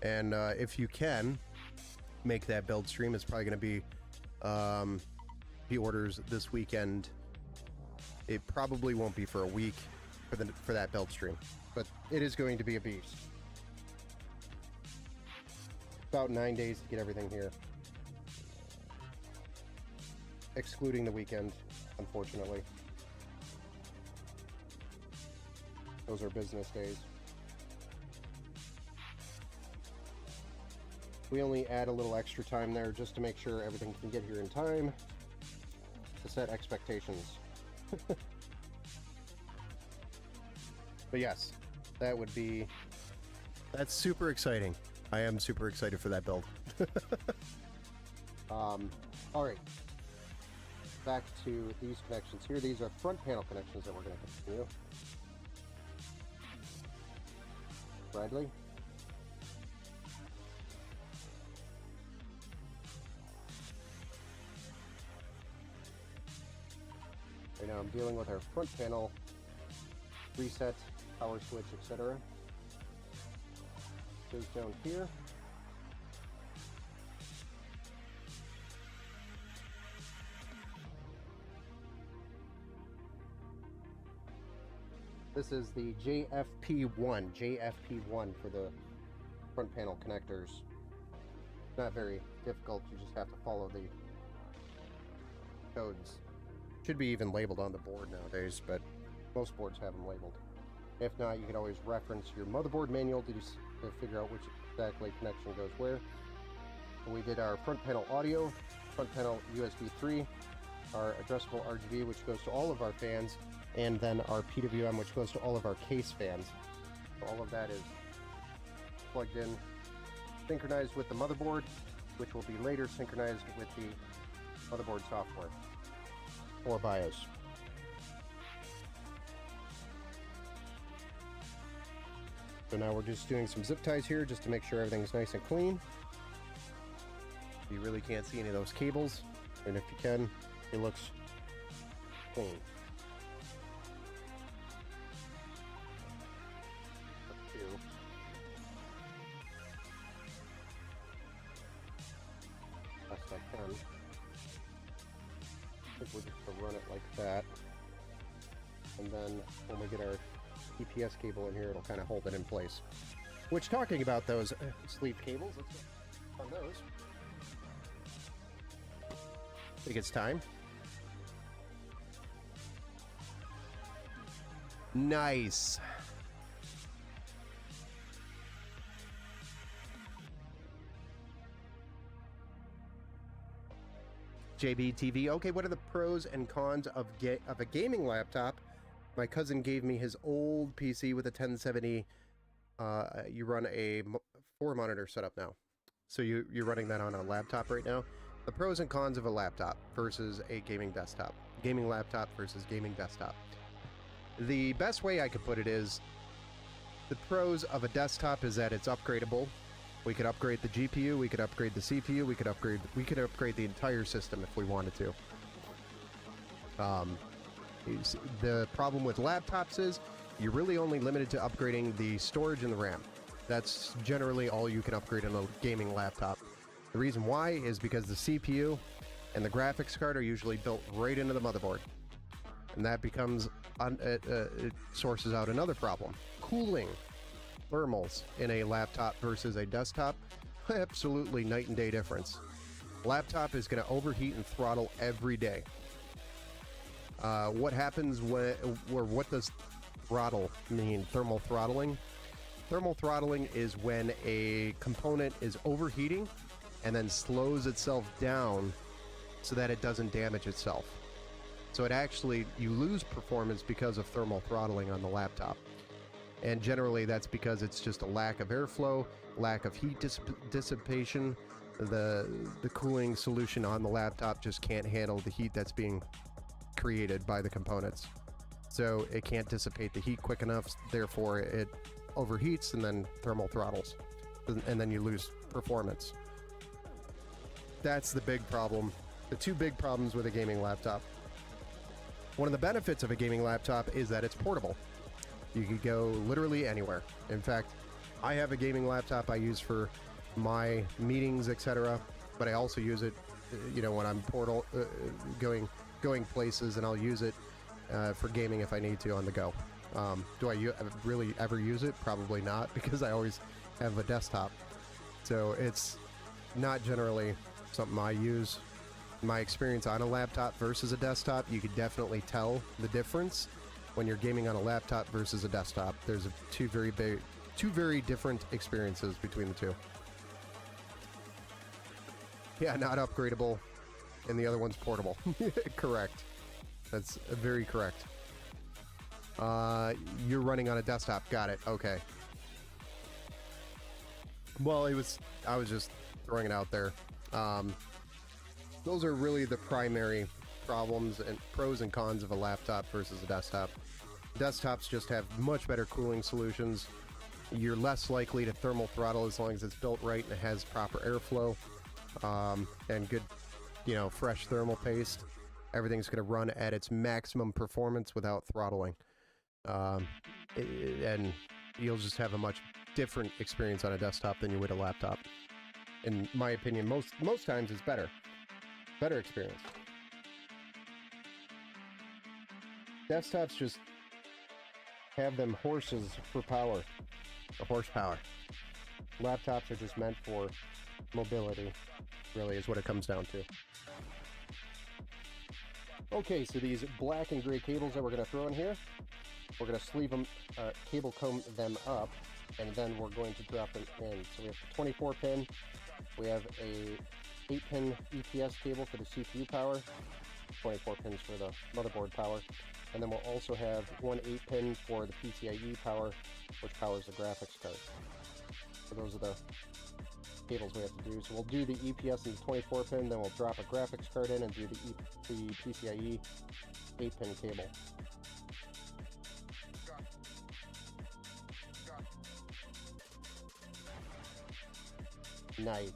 And if you can make that build stream, it's probably going to be he orders this weekend. It probably won't be for a week for that build stream, but it is going to be a beast. About 9 days to get everything here, excluding the weekend, unfortunately. Those are business days. We only add a little extra time there just to make sure everything can get here in time to set expectations. But yes, that's super exciting. I am super excited for that build. All right, back to these connections here. These are front panel connections that we're going to continue. Bradley. Right now I'm dealing with our front panel reset, power switch, etc. Goes down here. This is the JFP1 for the front panel connectors. Not very difficult, you just have to follow the codes. Should be even labeled on the board nowadays, but most boards have them labeled. If not, you can always reference your motherboard manual to figure out which exactly connection goes where. And we did our front panel audio, front panel USB 3, our addressable RGB, which goes to all of our fans, and then our PWM, which goes to all of our case fans. So all of that is plugged in, synchronized with the motherboard, which will be later synchronized with the motherboard software or BIOS. So now we're just doing some zip ties here just to make sure everything's nice and clean. You really can't see any of those cables, and if you can, it looks clean. Best I can. I think we're just going to run it like that. And then when we get our EPS cable in here, it'll kind of hold it in place. Which, talking about those sleeve cables, let's go on those. I think it's time. Nice. JBTV. Okay, what are the pros and cons of a gaming laptop? My cousin gave me his old PC with a 1070. You run a 4-monitor setup now. So you're running that on a laptop right now. The pros and cons of a laptop versus a gaming desktop. Gaming laptop versus gaming desktop. The best way I could put it is, the pros of a desktop is that it's upgradable. We could upgrade the GPU, we could upgrade the CPU, we could upgrade the entire system if we wanted to. The problem with laptops is you're really only limited to upgrading the storage and the RAM. That's generally all you can upgrade in a gaming laptop. The reason why is because the CPU and the graphics card are usually built right into the motherboard. And that becomes, it sources out another problem. Cooling. Thermals in a laptop versus a desktop, absolutely night and day difference. Laptop is going to overheat and throttle every day. What happens when, or what does throttle mean? Thermal throttling? Thermal throttling is when a component is overheating and then slows itself down so that it doesn't damage itself. So it actually, you lose performance because of thermal throttling on the laptop. And generally that's because it's just a lack of airflow, lack of heat dissipation. The cooling solution on the laptop just can't handle the heat that's being created by the components. So it can't dissipate the heat quick enough, therefore it overheats and then thermal throttles. And then you lose performance. That's the big problem. The two big problems with a gaming laptop. One of the benefits of a gaming laptop is that it's portable. You could go literally anywhere. In fact, I have a gaming laptop I use for my meetings, etc. But I also use it, you know, when I'm going places, and I'll use it for gaming if I need to on the go. Do I really ever use it? Probably not, because I always have a desktop. So it's not generally something I use. My experience on a laptop versus a desktop, you could definitely tell the difference when you're gaming on a laptop versus a desktop. There's two very different experiences between the two. Yeah, not upgradable, and the other one's portable. Correct. That's very correct. You're running on a desktop. Got it. Okay. Well, I was just throwing it out there. Those are really the primary problems and pros and cons of a laptop versus a desktop. Desktops just have much better cooling solutions. You're less likely to thermal throttle as long as it's built right and it has proper airflow, and good, you know, fresh thermal paste. Everything's going to run at its maximum performance without throttling. And you'll just have a much different experience on a desktop than you would a laptop. In my opinion, most times it's better experience. Desktops just have them horses for power, or horsepower. Laptops are just meant for mobility, really, is what it comes down to. Okay, so these black and gray cables that we're going to throw in here, we're going to sleeve them, cable comb them up, and then we're going to drop them in. So we have the 24 pin, we have a 8-pin EPS cable for the CPU power, 24 pins for the motherboard power, and then we'll also have one 8-pin for the PCIe power, which powers the graphics card. So those are the cables we have to do. So we'll do the EPS and the 24 pin, then we'll drop a graphics card in and do the PCIe 8-pin cable. Nice.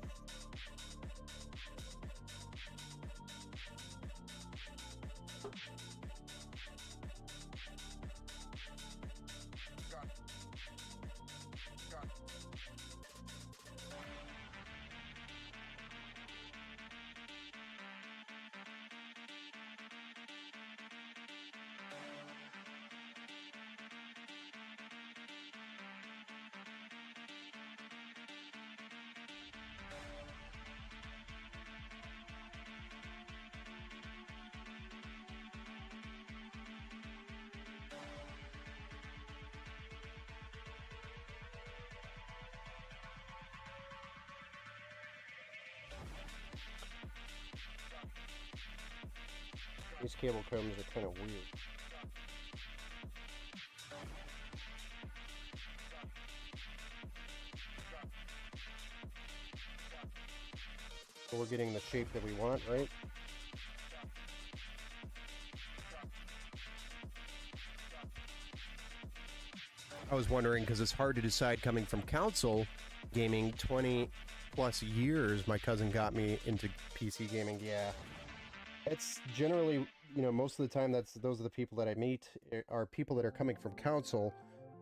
These cable combs are kind of weird. So we're getting the shape that we want, right? I was wondering, because it's hard to decide coming from console gaming. 20 plus years my cousin got me into PC gaming. Yeah, it's generally you know, most of the time those are the people that I meet are people that are coming from console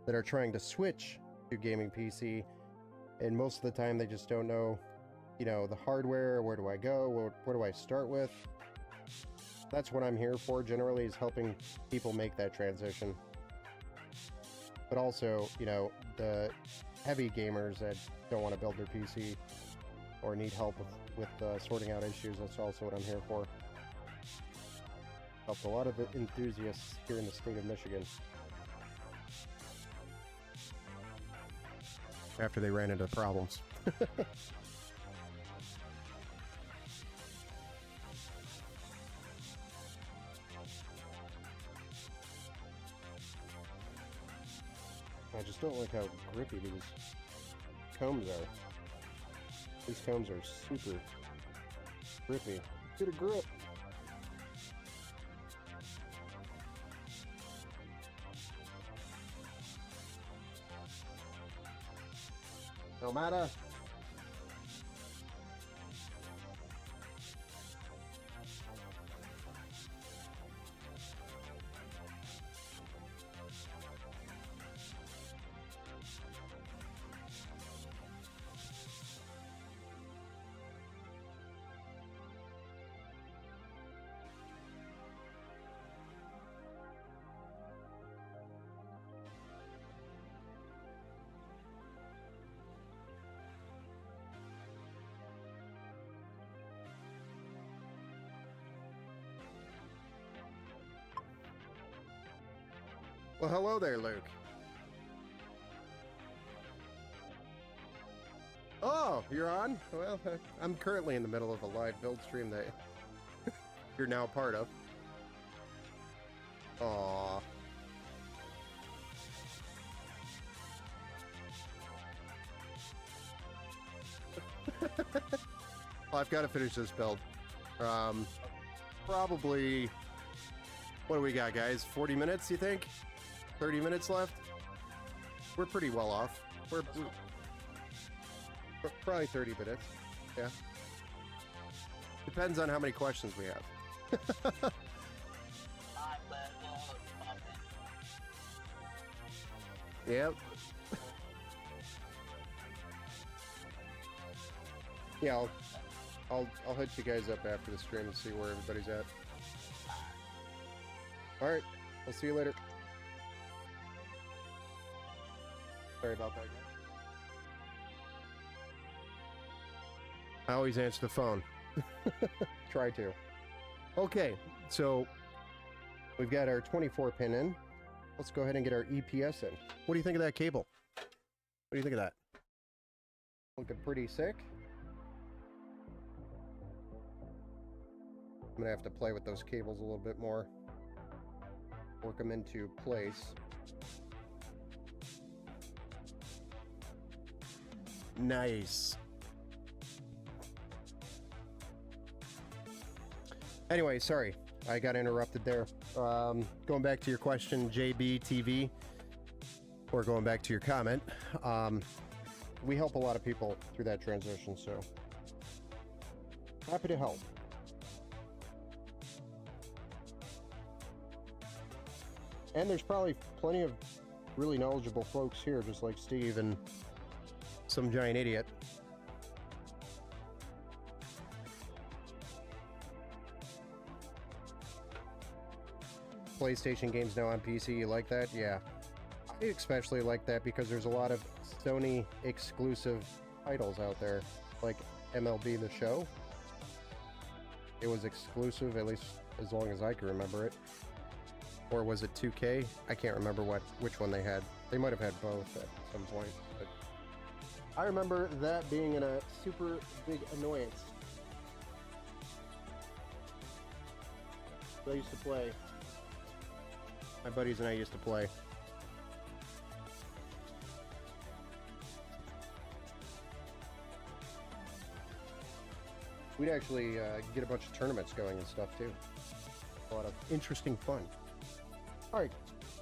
that are trying to switch to gaming PC, and most of the time they just don't know, you know, the hardware. Where do I go? Where do I start with? That's what I'm here for, generally, is helping people make that transition. But also, you know, the heavy gamers that don't want to build their PC or need help with sorting out issues, that's also what I'm here for. Helps a lot of enthusiasts here in the state of Michigan. After they ran into problems. I just don't like how grippy these combs are. These combs are super grippy. Get a grip! No matter. Well, hello there, Luke. Oh, you're on? Well, I'm currently in the middle of a live build stream that you're now part of. Aww. Well, I've got to finish this build. Probably... What do we got, guys? 40 minutes, you think? 30 minutes left? We're pretty well off. We're probably 30 minutes. Yeah. Depends on how many questions we have. Yep. Yeah, I'll hit you guys up after the stream and see where everybody's at. Alright, I'll see you later. Sorry about that, guys. I always answer the phone. Try to. Okay, so we've got our 24 pin in. Let's go ahead and get our EPS in. What do you think of that cable? What do you think of that? Looking pretty sick. I'm gonna have to play with those cables a little bit more. Work them into place. Nice. Anyway, sorry, I got interrupted there. Going back to your question, JBTV, or going back to your comment, we help a lot of people through that transition, so happy to help. And there's probably plenty of really knowledgeable folks here, just like Steve and some giant idiot. PlayStation games now on PC, you like that? Yeah. I especially like that because there's a lot of Sony exclusive titles out there, like MLB The Show. It was exclusive, at least as long as I can remember it. Or was it 2K? I can't remember which one they had. They might have had both at some point. But I remember that being a super big annoyance. I used to play. My buddies and I used to play. We'd actually get a bunch of tournaments going and stuff too. A lot of interesting fun. Alright,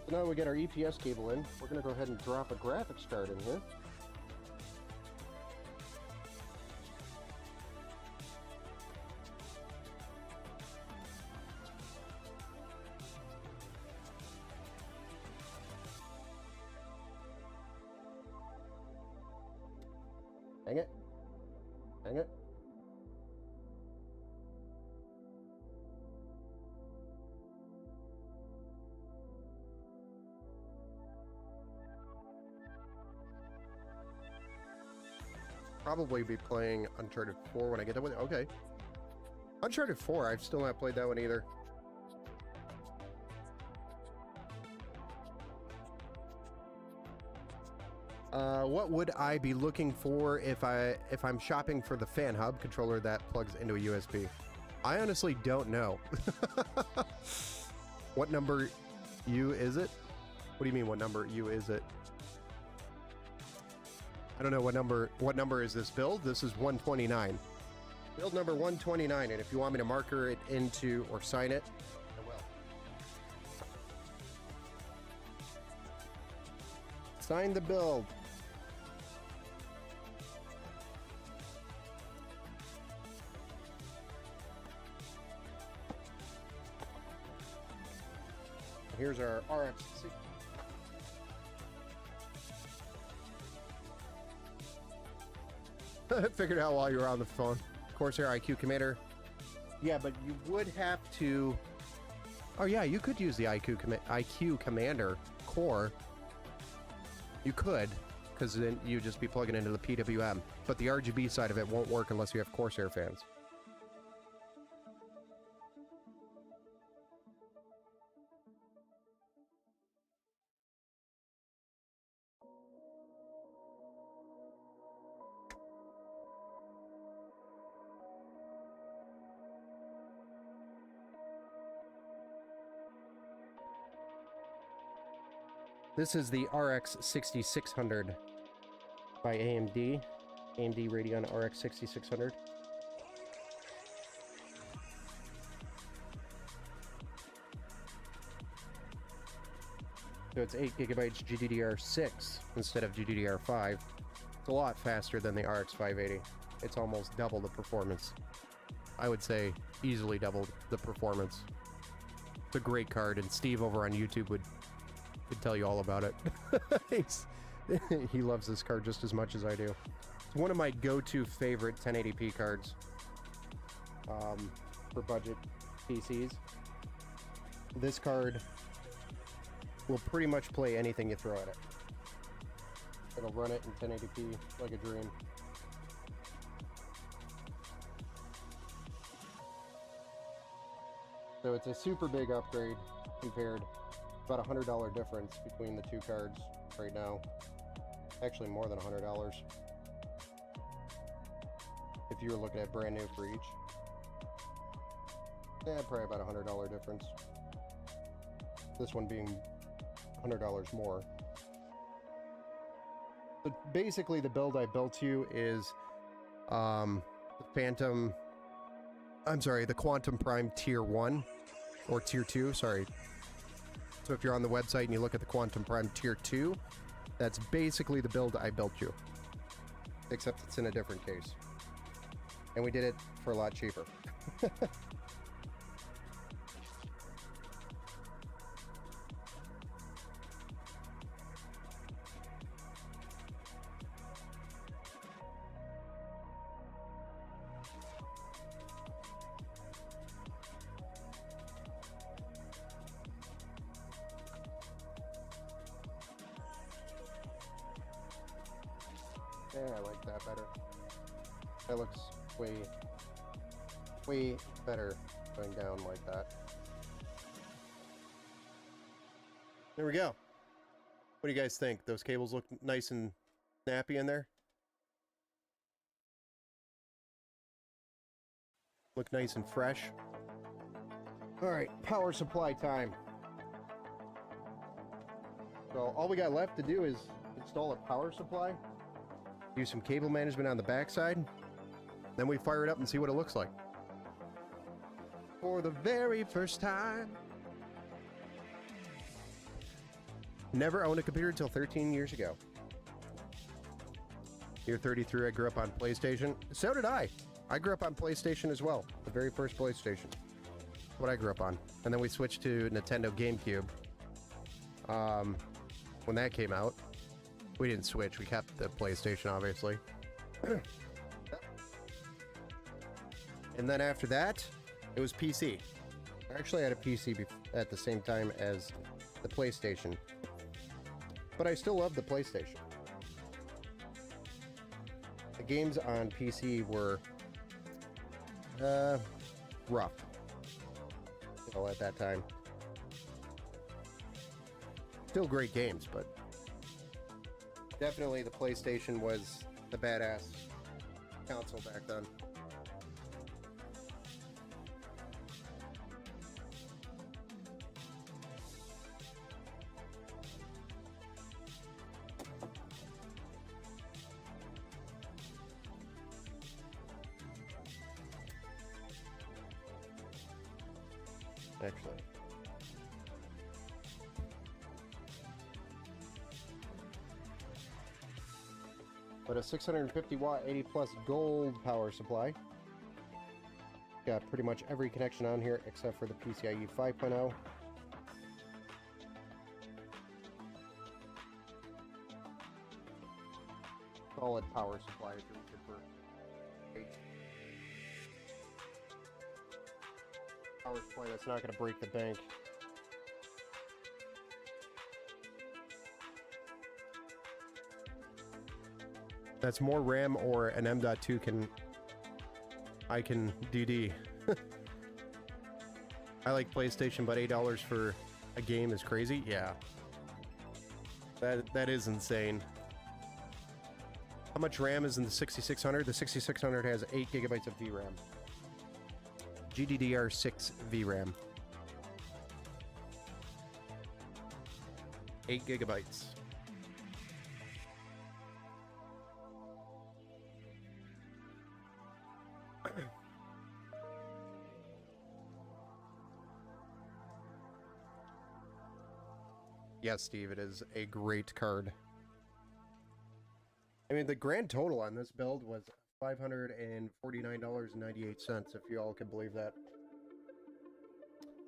so now we get our EPS cable in. We're going to go ahead and drop a graphics card in here. Dang it. Dang it. Probably be playing Uncharted 4 when I get done with it. Okay. Uncharted 4, I've still not played that one either. What would I be looking for if I'm shopping for the fan hub controller that plugs into a USB? I honestly don't know. What number U is it? What do you mean, what number U is it? I don't know what number is this build? This is 129. Build number 129, and if you want me to marker it into or sign it, I will. Sign the build. Here's our RX. Figured out while you were on the phone. Corsair IQ Commander. Yeah, but you would have to... Oh yeah, you could use the IQ Commander core. You could, because then you'd just be plugging into the PWM. But the RGB side of it won't work unless you have Corsair fans. This is the RX 6600 by AMD. AMD Radeon RX 6600. So it's 8 gigabytes GDDR6 instead of GDDR5. It's a lot faster than the RX 580. It's almost double the performance. I would say easily double the performance. It's a great card, and Steve over on YouTube would tell you all about it. He loves this card just as much as I do. It's one of my go-to favorite 1080p cards for budget PCs. This card will pretty much play anything you throw at it. It'll run it in 1080p like a dream. So it's a super big upgrade compared. About $100 difference between the two cards right now. Actually more than $100 if you were looking at brand new for each. Yeah, probably about $100 difference. This one being $100 more. But basically the build I built you is the Quantum Prime Tier 1 or Tier 2, sorry. So if you're on the website and you look at the Quantum Prime Tier 2, that's basically the build I built you. Except it's in a different case. And we did it for a lot cheaper. Yeah, I like that better. That looks way better going down like that. There we go. What do you guys think? Those cables look nice and snappy in there? Look nice and fresh. Alright, power supply time. So all we got left to do is install a power supply. Do some cable management on the backside. Then we fire it up and see what it looks like. For the very first time. Never owned a computer until 13 years ago. Year 33, I grew up on PlayStation. So did I. I grew up on PlayStation as well. The very first PlayStation. That's what I grew up on. And then we switched to Nintendo GameCube. When that came out. We didn't switch. We kept the PlayStation, obviously. And then after that, it was PC. I actually had a PC at the same time as the PlayStation. But I still love the PlayStation. The games on PC were rough, you know, at that time. Still great games, but definitely the PlayStation was the badass console back then. Actually, but a 650 watt 80 plus gold power supply. Got pretty much every connection on here except for the PCIe 5.0. Solid power supply if you're looking for power supply that's not going to break the bank. That's more RAM or an M.2 I can DD. I like PlayStation, but $8 for a game is crazy. Yeah, that is insane. How much RAM is in the 6600? The 6600 has 8 gigabytes of VRAM. GDDR6 VRAM. 8 gigabytes. Yes, Steve, it is a great card. I mean, the grand total on this build was $549.98, if you all can believe that.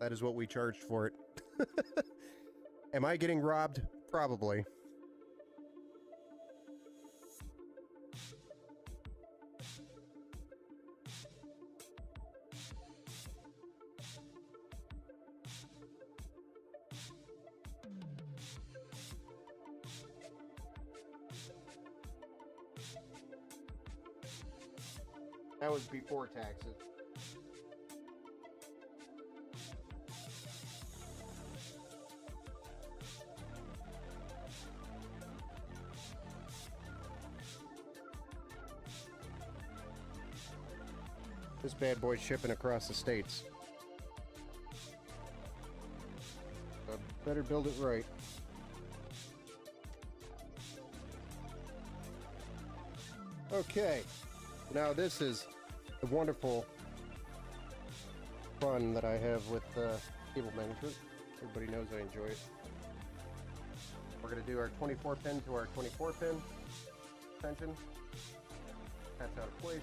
That is what we charged for it. Am I getting robbed? Probably. That was before taxes. This bad boy's shipping across the states. So better build it right. Okay, now this is the wonderful fun that I have with cable management. Everybody knows I enjoy it. We're going to do our 24 pin to our 24 pin extension. That's out of place.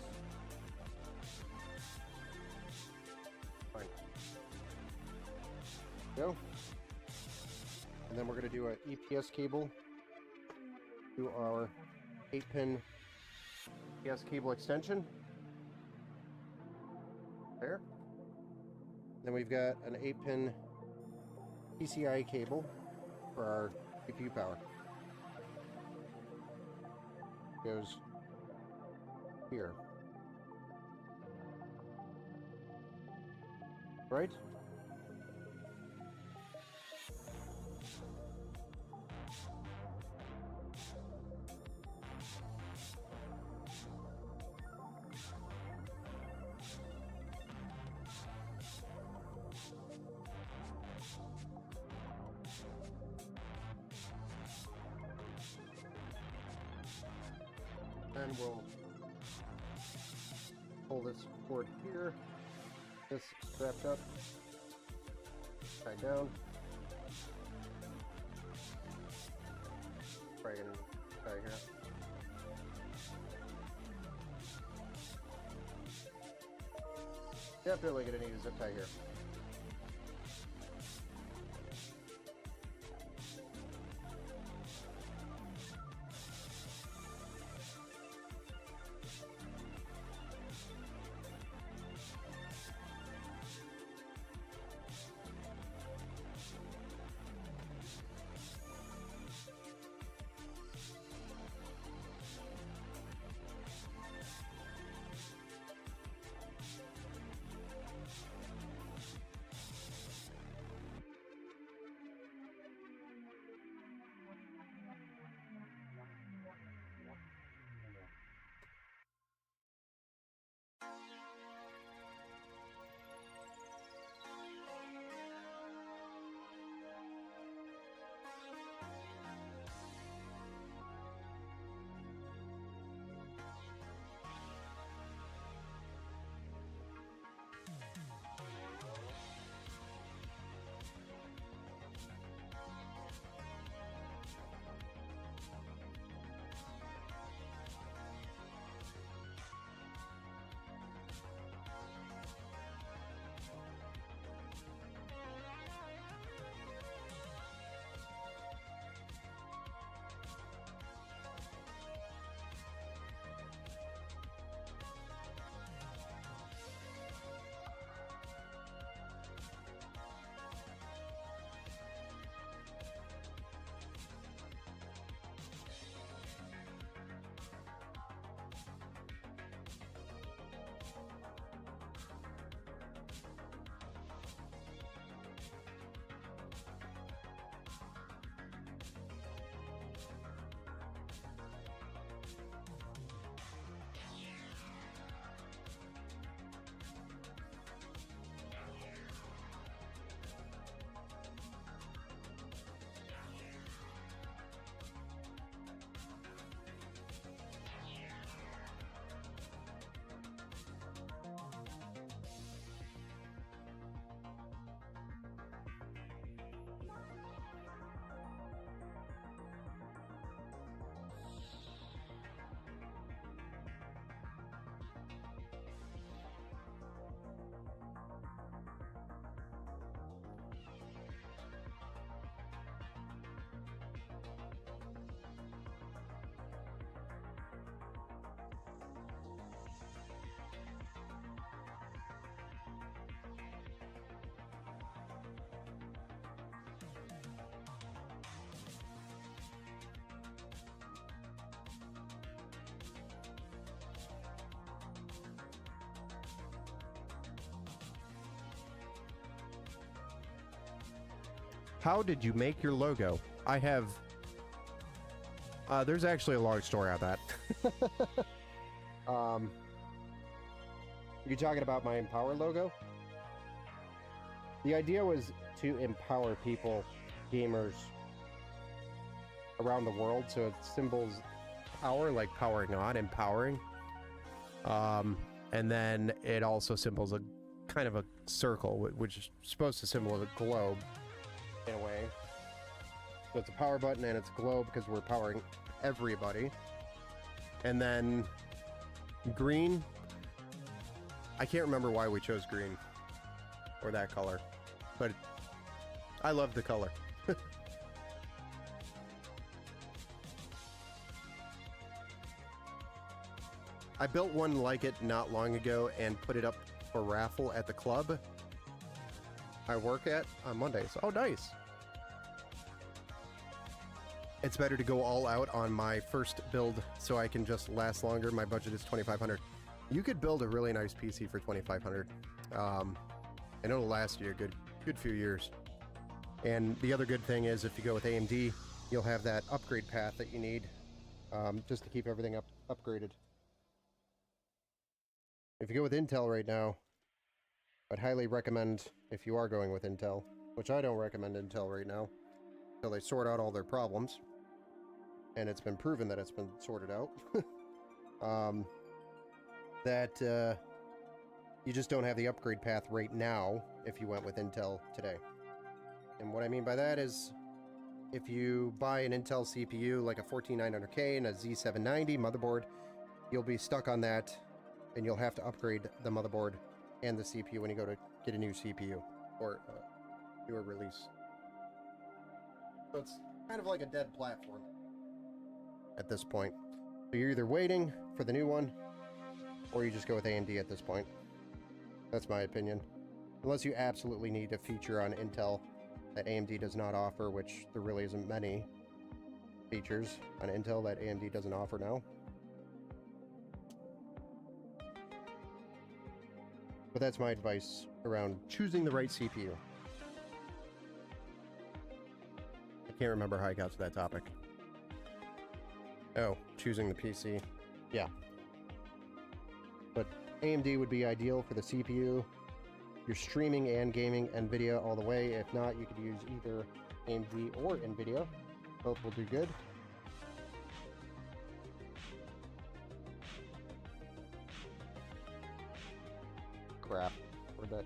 Fine. Go. And then we're going to do an EPS cable to our 8-pin EPS cable extension. There. Then we've got an 8-pin PCI cable for our CPU power. Goes here. Right? And we'll pull this cord here. This strapped up, tied down. Probably gonna tie here. Definitely gonna need a zip tie here. How did you make your logo? I have... there's actually a long story on that. You talking about my Empower logo? The idea was to empower people, gamers, around the world, so it symbols power, like powering on, empowering. And then it also symbols a kind of a circle, which is supposed to symbol a globe, in a way. So it's a power button and it's a globe because we're powering everybody. And then green, I can't remember why we chose green or that color, but I love the color. I built one like it not long ago and put it up for raffle at the club I work at on Mondays. Oh, nice. It's better to go all out on my first build so I can just last longer. My budget is $2,500. You could build a really nice PC for $2,500. And it'll last you a good few years. And the other good thing is if you go with AMD, you'll have that upgrade path that you need just to keep everything upgraded. If you go with Intel right now, I'd highly recommend, if you are going with Intel, which I don't recommend Intel right now, until they sort out all their problems. And it's been proven that it's been sorted out. That you just don't have the upgrade path right now if you went with Intel today. And what I mean by that is, if you buy an Intel CPU like a 14900K and a Z790 motherboard, you'll be stuck on that, and you'll have to upgrade the motherboard and the CPU when you go to get a new CPU or newer release. So it's kind of like a dead platform at this point. So you're either waiting for the new one, or you just go with AMD at this point. That's my opinion. Unless you absolutely need a feature on Intel that AMD does not offer, which there really isn't many features on Intel that AMD doesn't offer now. But that's my advice around choosing the right CPU. I can't remember how I got to that topic. Oh, choosing the PC. Yeah. But AMD would be ideal for the CPU. You're streaming and gaming NVIDIA all the way. If not, you could use either AMD or NVIDIA. Both will do good. Crap. Where'd that...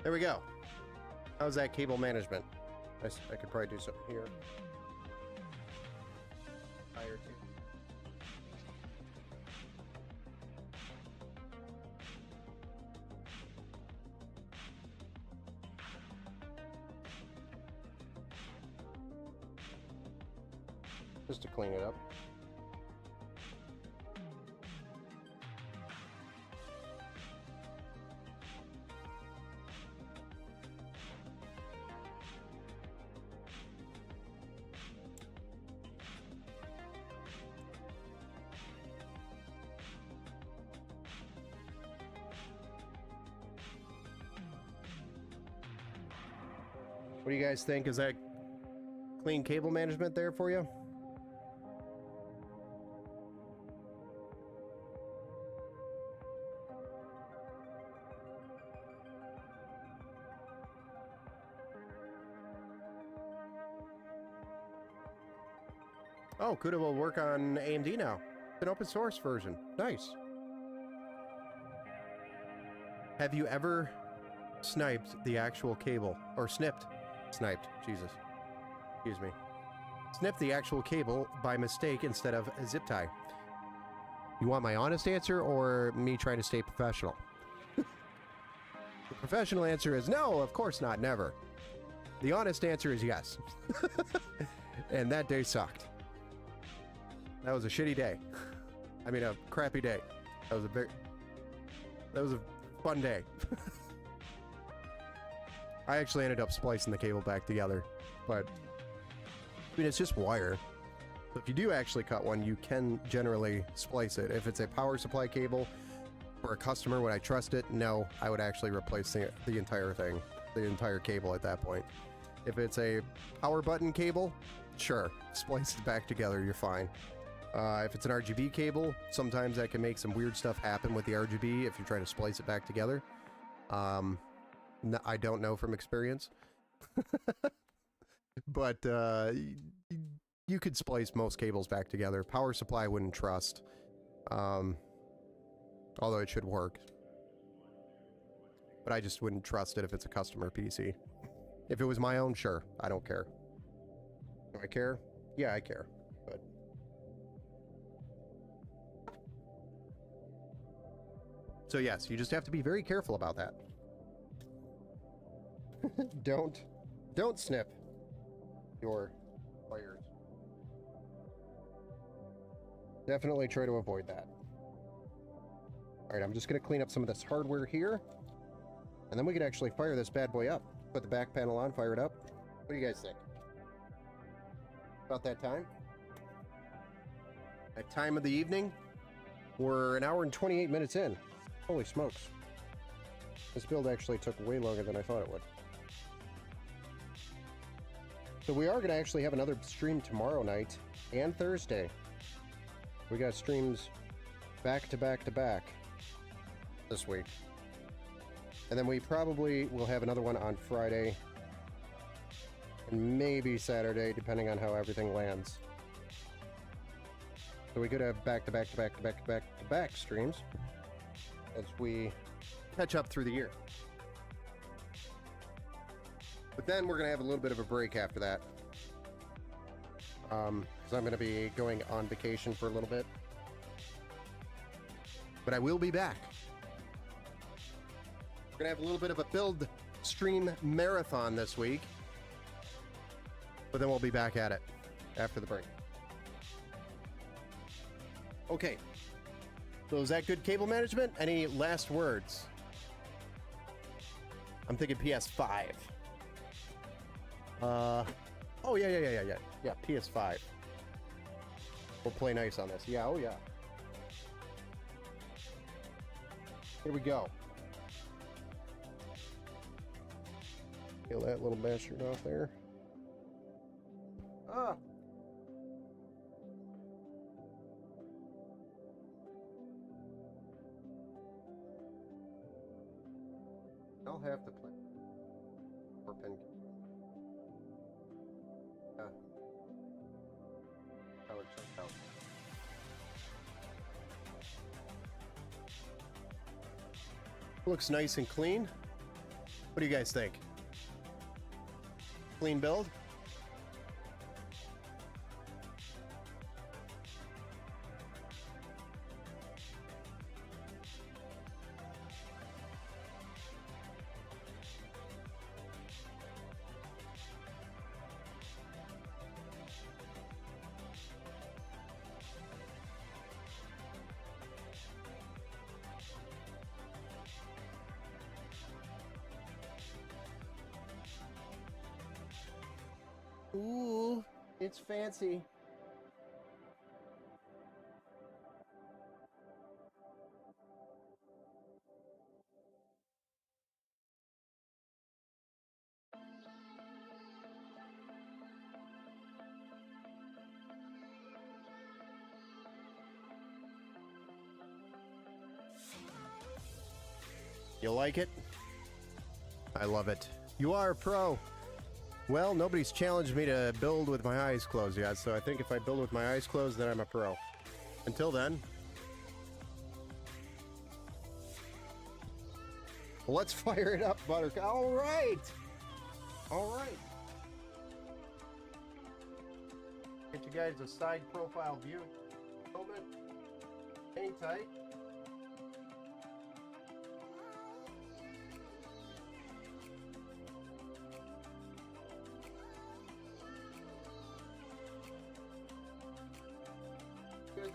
There we go. How's that cable management? I could probably do something here. Higher too. Just to clean it up. What do you guys think? Is that clean cable management there for you? Oh, CUDA will work on AMD now. It's an open source version. Nice. Have you ever sniped the actual cable? Or sniped? Sniped. Jesus. Excuse me. Snipped the actual cable by mistake instead of a zip tie. You want my honest answer or me trying to stay professional? The professional answer is no, of course not, never. The honest answer is yes. And that day sucked. That was a shitty day. I mean, a crappy day. That was a fun day. I actually ended up splicing the cable back together, but I mean, it's just wire. So if you do actually cut one, you can generally splice it. If it's a power supply cable for a customer, would I trust it? No, I would actually replace the entire thing, the entire cable at that point. If it's a power button cable, sure, splice it back together, you're fine. If it's an RGB cable, sometimes that can make some weird stuff happen with the RGB if you try to splice it back together. I don't know from experience. But you could splice most cables back together. Power supply I wouldn't trust. Although it should work. But I just wouldn't trust it if it's a customer PC. If it was my own, sure. I don't care. Do I care? Yeah, I care. But so yes, you just have to be very careful about that. Don't snip your wires. Definitely try to avoid that. Alright, I'm just going to clean up some of this hardware here. And then we could actually fire this bad boy up. Put the back panel on, fire it up. What do you guys think? About that time? That time of the evening? We're an hour and 28 minutes in. Holy smokes. This build actually took way longer than I thought it would. So we are going to actually have another stream tomorrow night and Thursday. We got streams back to back to back this week. And then we probably will have another one on Friday and maybe Saturday, depending on how everything lands. So we could have back to back to back to back to back to back streams as we catch up through the year. But then we're going to have a little bit of a break after that. Because I'm going to be going on vacation for a little bit. But I will be back. We're going to have a little bit of a build stream marathon this week. But then we'll be back at it after the break. Okay. So is that good cable management? Any last words? I'm thinking PS5. Oh, yeah, PS5. We'll play nice on this. Yeah, oh yeah. Here we go. Kill that little bastard off there. Ah! I'll have to play. Or pin. How it checked out. Looks nice and clean. What do you guys think? Clean build? Ooh, it's fancy. You like it? I love it. You are a pro. Well, nobody's challenged me to build with my eyes closed yet, so I think if I build with my eyes closed, then I'm a pro. Until then, let's fire it up, Buttercup. All right! All right. Get you guys a side profile view. Moment. Hang tight.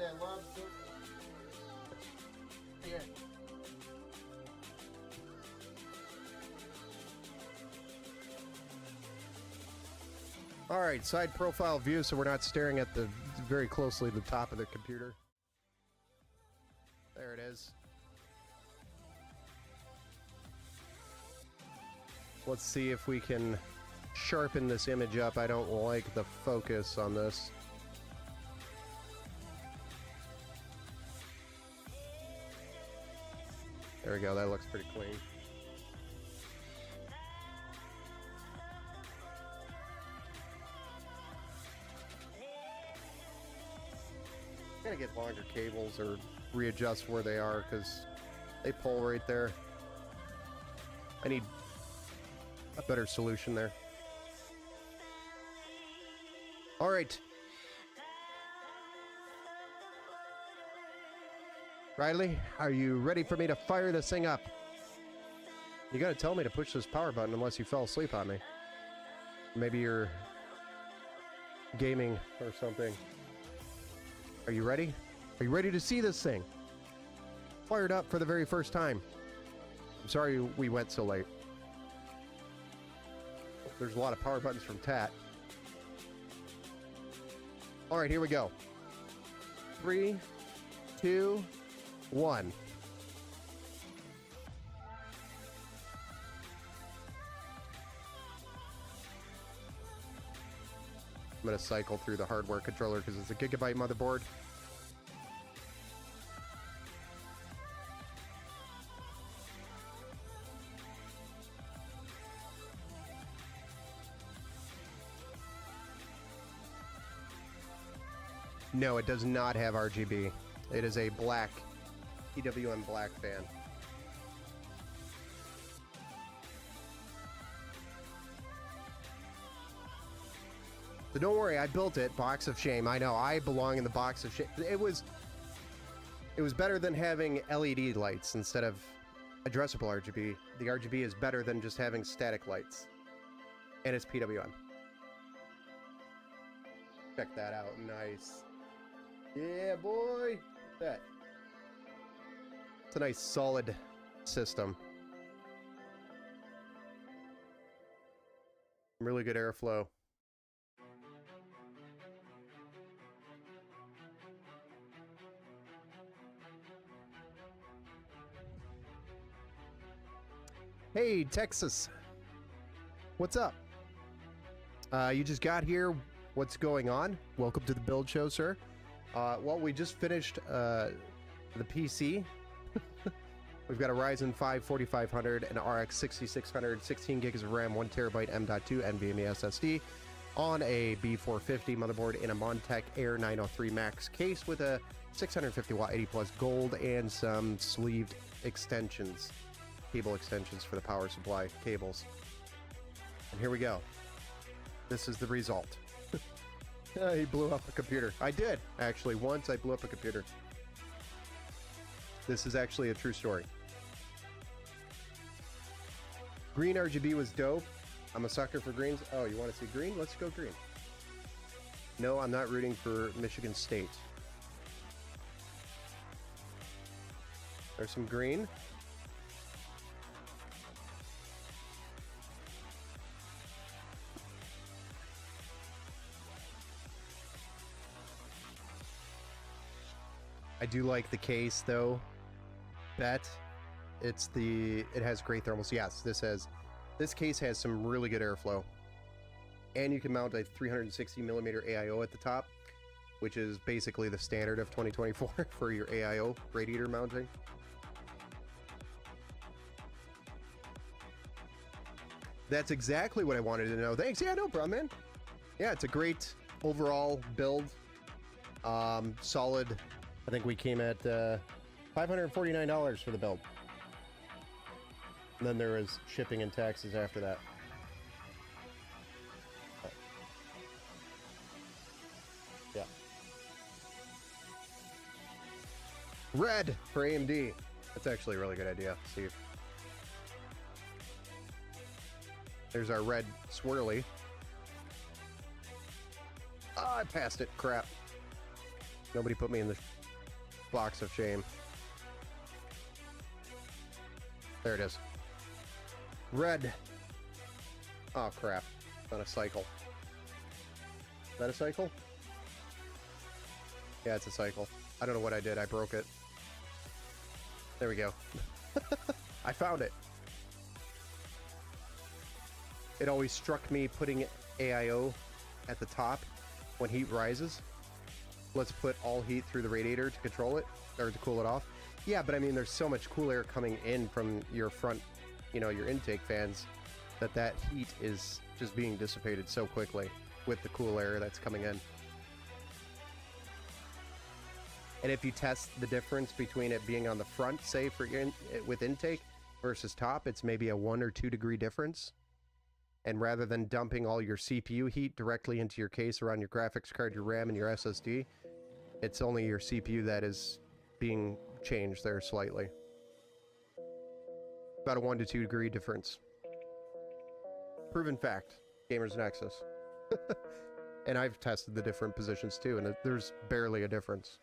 that lobster. Yeah. All right, side profile view, so we're not staring at the very closely at the top of the computer. There it is. Let's see if we can sharpen this image up. I don't like the focus on this. There we go, that looks pretty clean. Gotta get longer cables or readjust where they are because they pull right there. I need a better solution there. All right. Riley, are you ready for me to fire this thing up? You gotta tell me to push this power button unless you fell asleep on me. Maybe you're gaming or something. Are you ready? Are you ready to see this thing? Fired up for the very first time. I'm sorry we went so late. There's a lot of power buttons from Tat. All right, here we go. 3, 2, 1. I'm going to cycle through the hardware controller because it's a gigabyte motherboard. No, it does not have RGB. It is a black, PWM black fan. So don't worry, I built it. Box of shame. I know, I belong in the box of shame. It was better than having LED lights instead of addressable RGB. The RGB is better than just having static lights. And it's PWM. Check that out. Nice. Yeah, boy. That. It's a nice solid system. Really good airflow. Hey, Texas. What's up? You just got here. What's going on? Welcome to the build show, sir. Well, we just finished the PC. We've got a Ryzen 5 4500, an RX 6600, 16 gigs of RAM, 1 terabyte M.2 NVMe SSD on a B450 motherboard in a Montech Air 903 Max case with a 650 watt 80 plus gold and some sleeved extensions. Cable extensions for the power supply cables. And here we go. This is the result. He blew up a computer. I did, actually. Once I blew up a computer. This is actually a true story. Green RGB was dope. I'm a sucker for greens. Oh, you want to see green? Let's go green. No, I'm not rooting for Michigan State. There's some green. I do like the case though. Bet it has great thermals. Yes, this case has some really good airflow. And you can mount a 360 millimeter AIO at the top, which is basically the standard of 2024 for your AIO radiator mounting. That's exactly what I wanted to know. Thanks. Yeah, no problem, man. Yeah, it's a great overall build. Solid. I think we came at $549 for the build. And then there was shipping and taxes after that. Yeah. Red for AMD. That's actually a really good idea, Steve. There's our red swirly. Ah, I passed it. Crap. Nobody put me in the box of shame. There it is. Red. Oh, crap. Not a cycle. Is that a cycle? Yeah, it's a cycle. I don't know what I did. I broke it. There we go. I found it. It always struck me putting AIO at the top when heat rises. Let's put all heat through the radiator to control it, or to cool it off. Yeah, but I mean, there's so much cool air coming in from your front, you know, your intake fans, that heat is just being dissipated so quickly with the cool air that's coming in. And if you test the difference between it being on the front, say for with intake versus top, it's maybe a 1 or 2 degree difference. And rather than dumping all your CPU heat directly into your case around your graphics card, your RAM, and your SSD, it's only your CPU that is being changed there slightly. About a 1 to 2 degree difference. Proven fact. Gamers Nexus. And I've tested the different positions too, and there's barely a difference.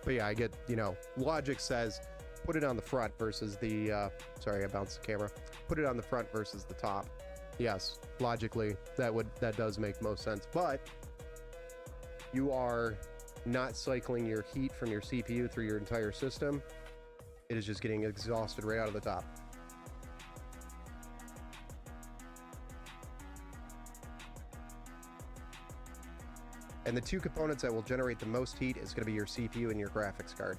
But yeah, I get, you know, logic says put it on the front versus the, sorry, I bounced the camera. Put it on the front versus the top. Yes, logically, that does make most sense. But you are not cycling your heat from your CPU through your entire system. It is just getting exhausted right out of the top. And the two components that will generate the most heat is going to be your CPU and your graphics card.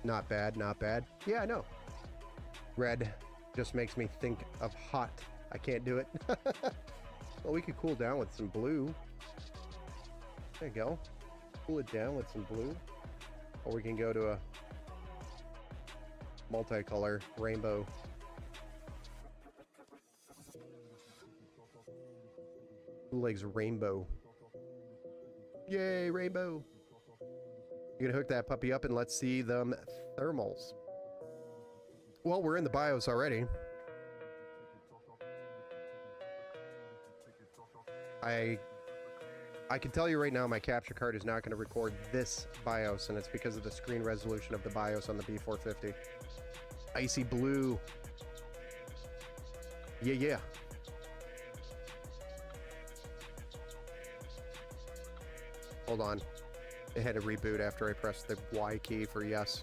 Not bad, not bad. Yeah, I know. Red just makes me think of hot. I can't do it. Well, we could cool down with some blue. There you go. Cool it down with some blue. Or we can go to a multicolor rainbow. Who likes rainbow? Yay, rainbow! You're gonna hook that puppy up and let's see them thermals. Well, we're in the BIOS already. I can tell you right now my capture card is not going to record this BIOS, and it's because of the screen resolution of the BIOS on the B450. Icy blue. Yeah, yeah. Hold on. It had to reboot after I pressed the Y key for yes.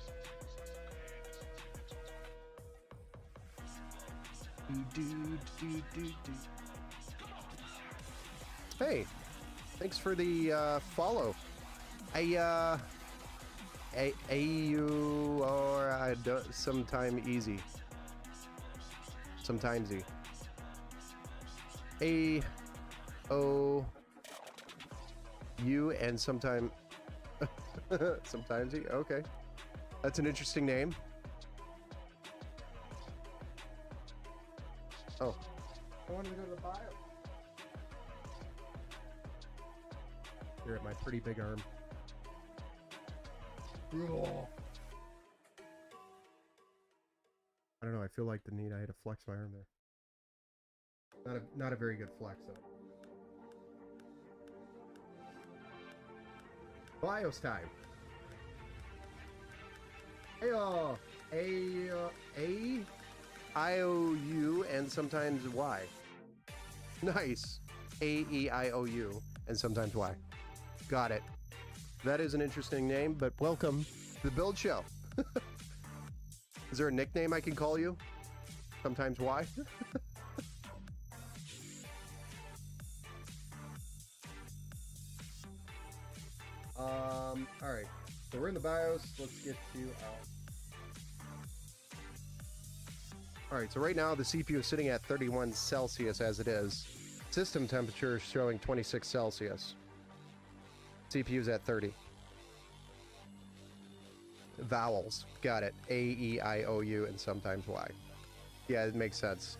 Hey, thanks for the follow. A-U or sometime easy. Sometimes E. A-O-U and sometime... sometimes E? Okay. That's an interesting name. Oh. I wanted to go to the bio. Here at my pretty big arm. I don't know, I feel like the need I had to flex my arm there. Not a very good flex though. BIOS time. Hey-oh. A-I-O-U and sometimes Y. Nice. A-E-I-O-U and sometimes Y. Got it. That is an interesting name, but welcome to the Build Show. Is there a nickname I can call you? Sometimes Y? Alright. So we're in the BIOS. Let's get to Alright, so right now the CPU is sitting at 31 Celsius as it is. System temperature is showing 26 Celsius. CPU's at 30. Vowels. Got it. A, E, I, O, U, and sometimes Y. Yeah, it makes sense.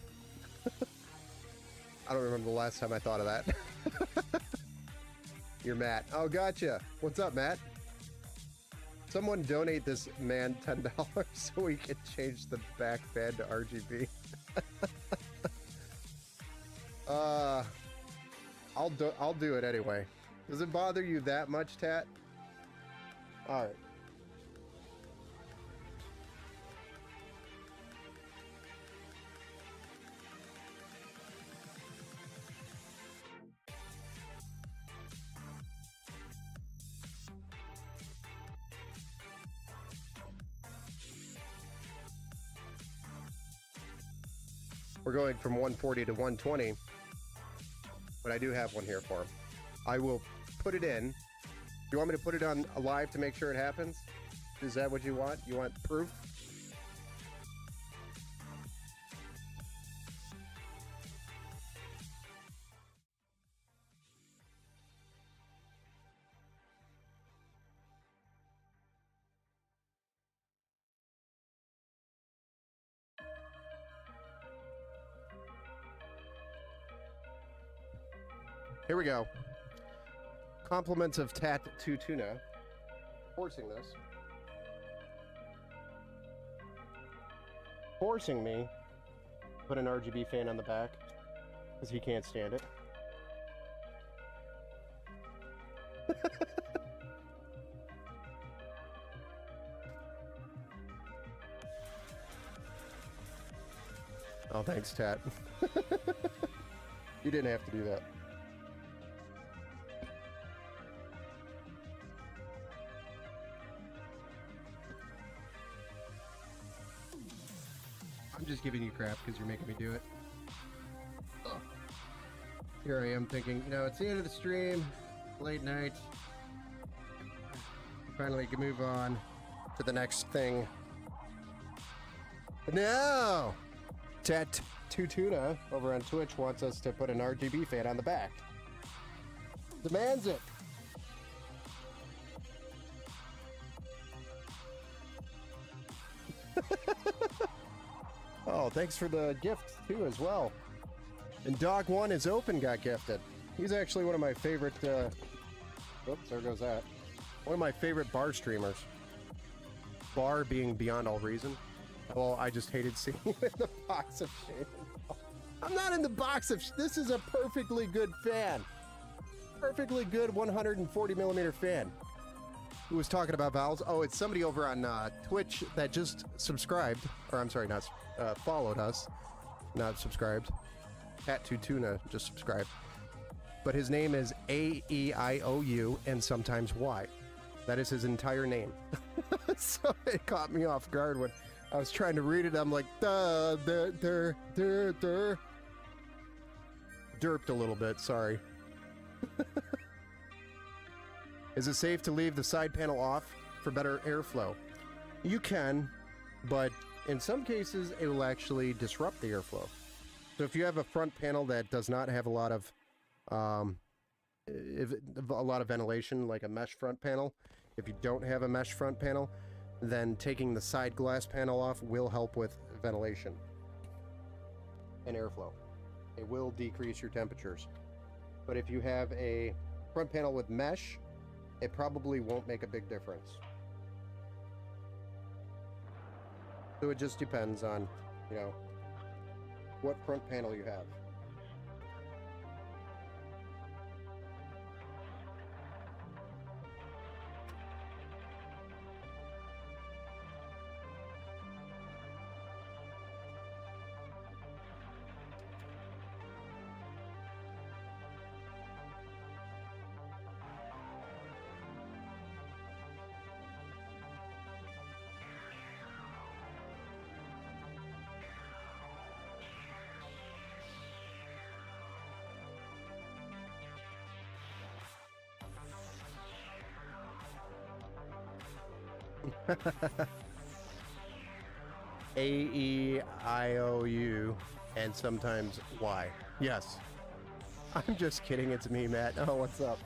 I don't remember the last time I thought of that. You're Matt. Oh, gotcha. What's up, Matt? Someone donate this man $10 so we can change the back fan to RGB. I'll do it anyway. Does it bother you that much, Tat? All right. We're going from 140 to 120, but I do have one here for him. I will put it in. Do you want me to put it on live to make sure it happens? Is that what you want? You want proof? Here we go. Compliments of Tat to Tuna. Forcing this. Forcing me to put an RGB fan on the back because he can't stand it. Oh, thanks, Tat. You didn't have to do that. I'm just giving you crap because you're making me do it. Ugh. Here I am thinking, you know, it's the end of the stream, late night. Finally can move on to the next thing. But no! Tat Tuna over on Twitch wants us to put an RGB fan on the back. Demands it. Oh, thanks for the gift too as well. And Dog One is open got gifted. He's actually one of my favorite oops, there goes that. One of my favorite bar streamers. Bar being beyond all reason. Well, I just hated seeing you in the box of shade. I'm not in the box of this is a perfectly good fan. Perfectly good 140 millimeter fan. Who was talking about vowels? Oh, it's somebody over on Twitch that just subscribed, or I'm sorry, not followed us, not subscribed. Tat Tuna just subscribed, but his name is AEIOU and sometimes Y. That is his entire name. So it caught me off guard when I was trying to read it. I'm like, derped a little bit. Sorry. Is it safe to leave the side panel off for better airflow? You can, but in some cases it will actually disrupt the airflow. So if you have a front panel that does not have a lot of ventilation, like a mesh front panel, if you don't have a mesh front panel, then taking the side glass panel off will help with ventilation and airflow. It will decrease your temperatures. But if you have a front panel with mesh, it probably won't make a big difference. So it just depends on, you know, what front panel you have. AEIOU and sometimes Y. Yes. I'm just kidding. It's me, Matt. Oh, what's up?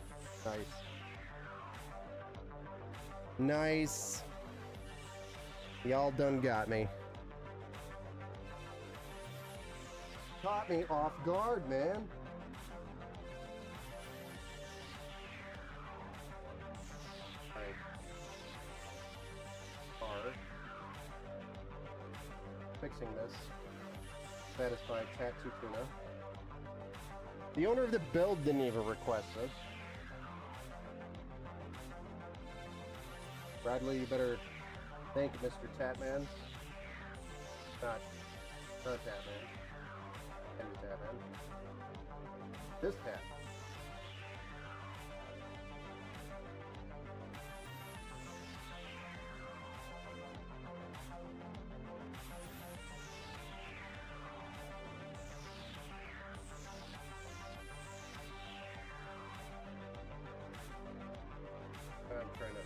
Nice. Nice. Y'all done got me. Caught me off guard, man. fixing this. Satisfied Tattoo Tuna. The owner of the build didn't even request this. Bradley, you better thank Mr. Tatman. Not Tatman. Henry Tatman. This Tat. I'm trying to...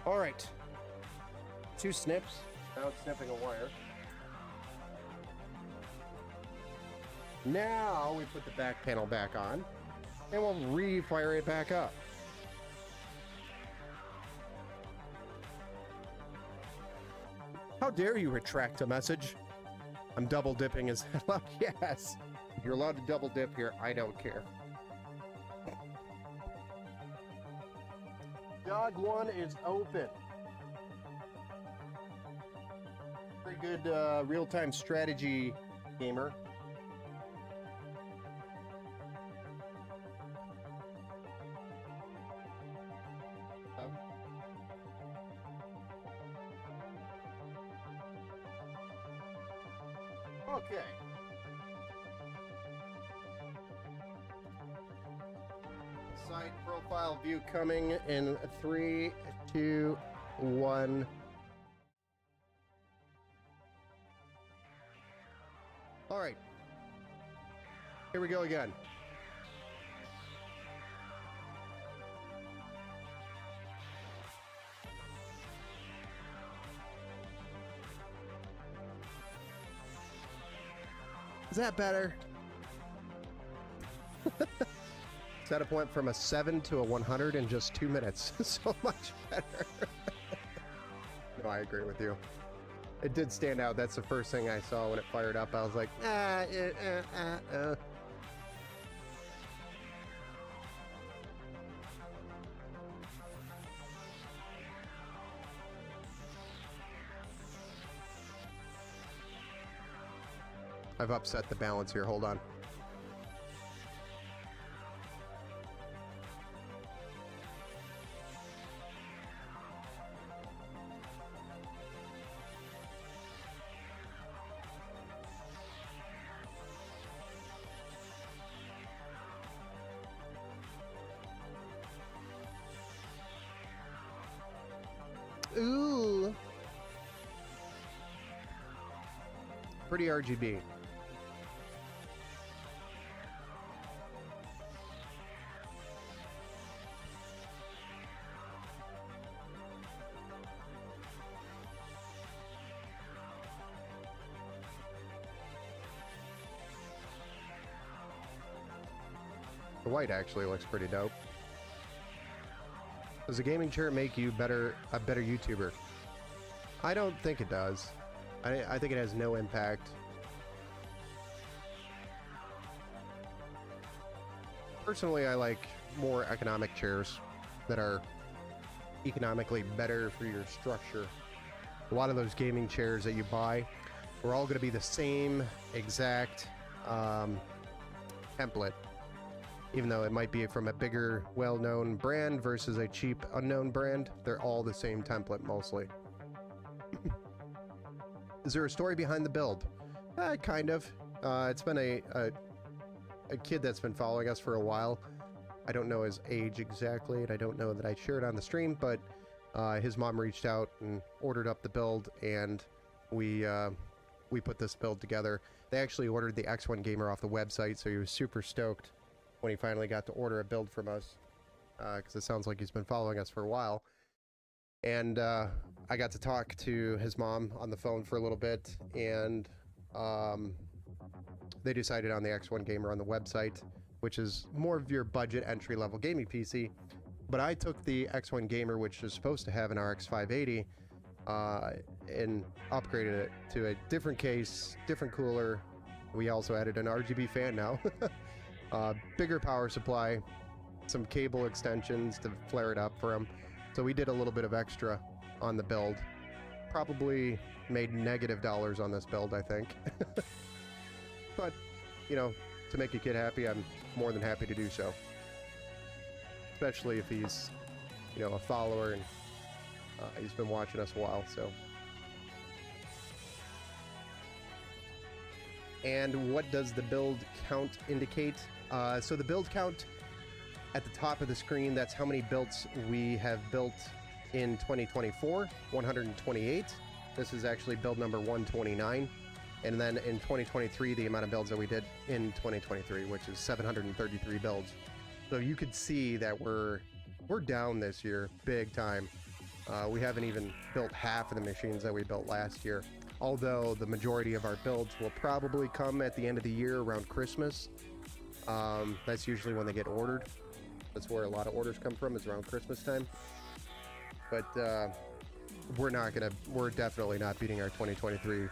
All right, 2 snips. Now it's snipping a wire. Now we put the back panel back on, and we'll re-fire it back up. How dare you retract a message? I'm double dipping his head up. Yes, you're allowed to double dip here. I don't care. Dog 1 is open. Very good real-time strategy gamer. Okay. Side profile view coming in 3, 2, 1. All right. Here we go again. Is that better? Setup went from a 7 to a 100 in just 2 minutes. So much better. No, I agree with you. It did stand out. That's the first thing I saw when it fired up. I was like, I've upset the balance here. Hold on. Ooh. Pretty RGB. The white actually looks pretty dope. Does a gaming chair make you a better YouTuber? I don't think it does. I think it has no impact. Personally, I like more economic chairs that are economically better for your structure. A lot of those gaming chairs that you buy are all going to be the same exact template. Even though it might be from a bigger, well-known brand versus a cheap, unknown brand, they're all the same template, mostly. Is there a story behind the build? Kind of. It's been a kid that's been following us for a while. I don't know his age exactly, and I don't know that I shared on the stream, but his mom reached out and ordered up the build, and we put this build together. They actually ordered the X1 Gamer off the website, so he was super stoked when he finally got to order a build from us, because it sounds like he's been following us for a while. And I got to talk to his mom on the phone for a little bit, and they decided on the X1 Gamer on the website, which is more of your budget entry-level gaming PC. But I took the X1 Gamer, which is supposed to have an RX 580, and upgraded it to a different case, different cooler. We also added an RGB fan now, bigger power supply, some cable extensions to flare it up for him. So we did a little bit of extra on the build. Probably made negative dollars on this build, I think. But, you know, to make a kid happy, I'm more than happy to do so. Especially if he's, you know, a follower and he's been watching us a while, so. And what does the build count indicate? So the build count at the top of the screen, that's how many builds we have built in 2024, 128. This is actually build number 129. And then in 2023, the amount of builds that we did in 2023, which is 733 builds. So you could see that we're down this year, big time. We haven't even built half of the machines that we built last year. Although the majority of our builds will probably come at the end of the year around Christmas. That's usually when they get ordered. That's where a lot of orders come from, is around Christmas time. But we're definitely not beating our 2023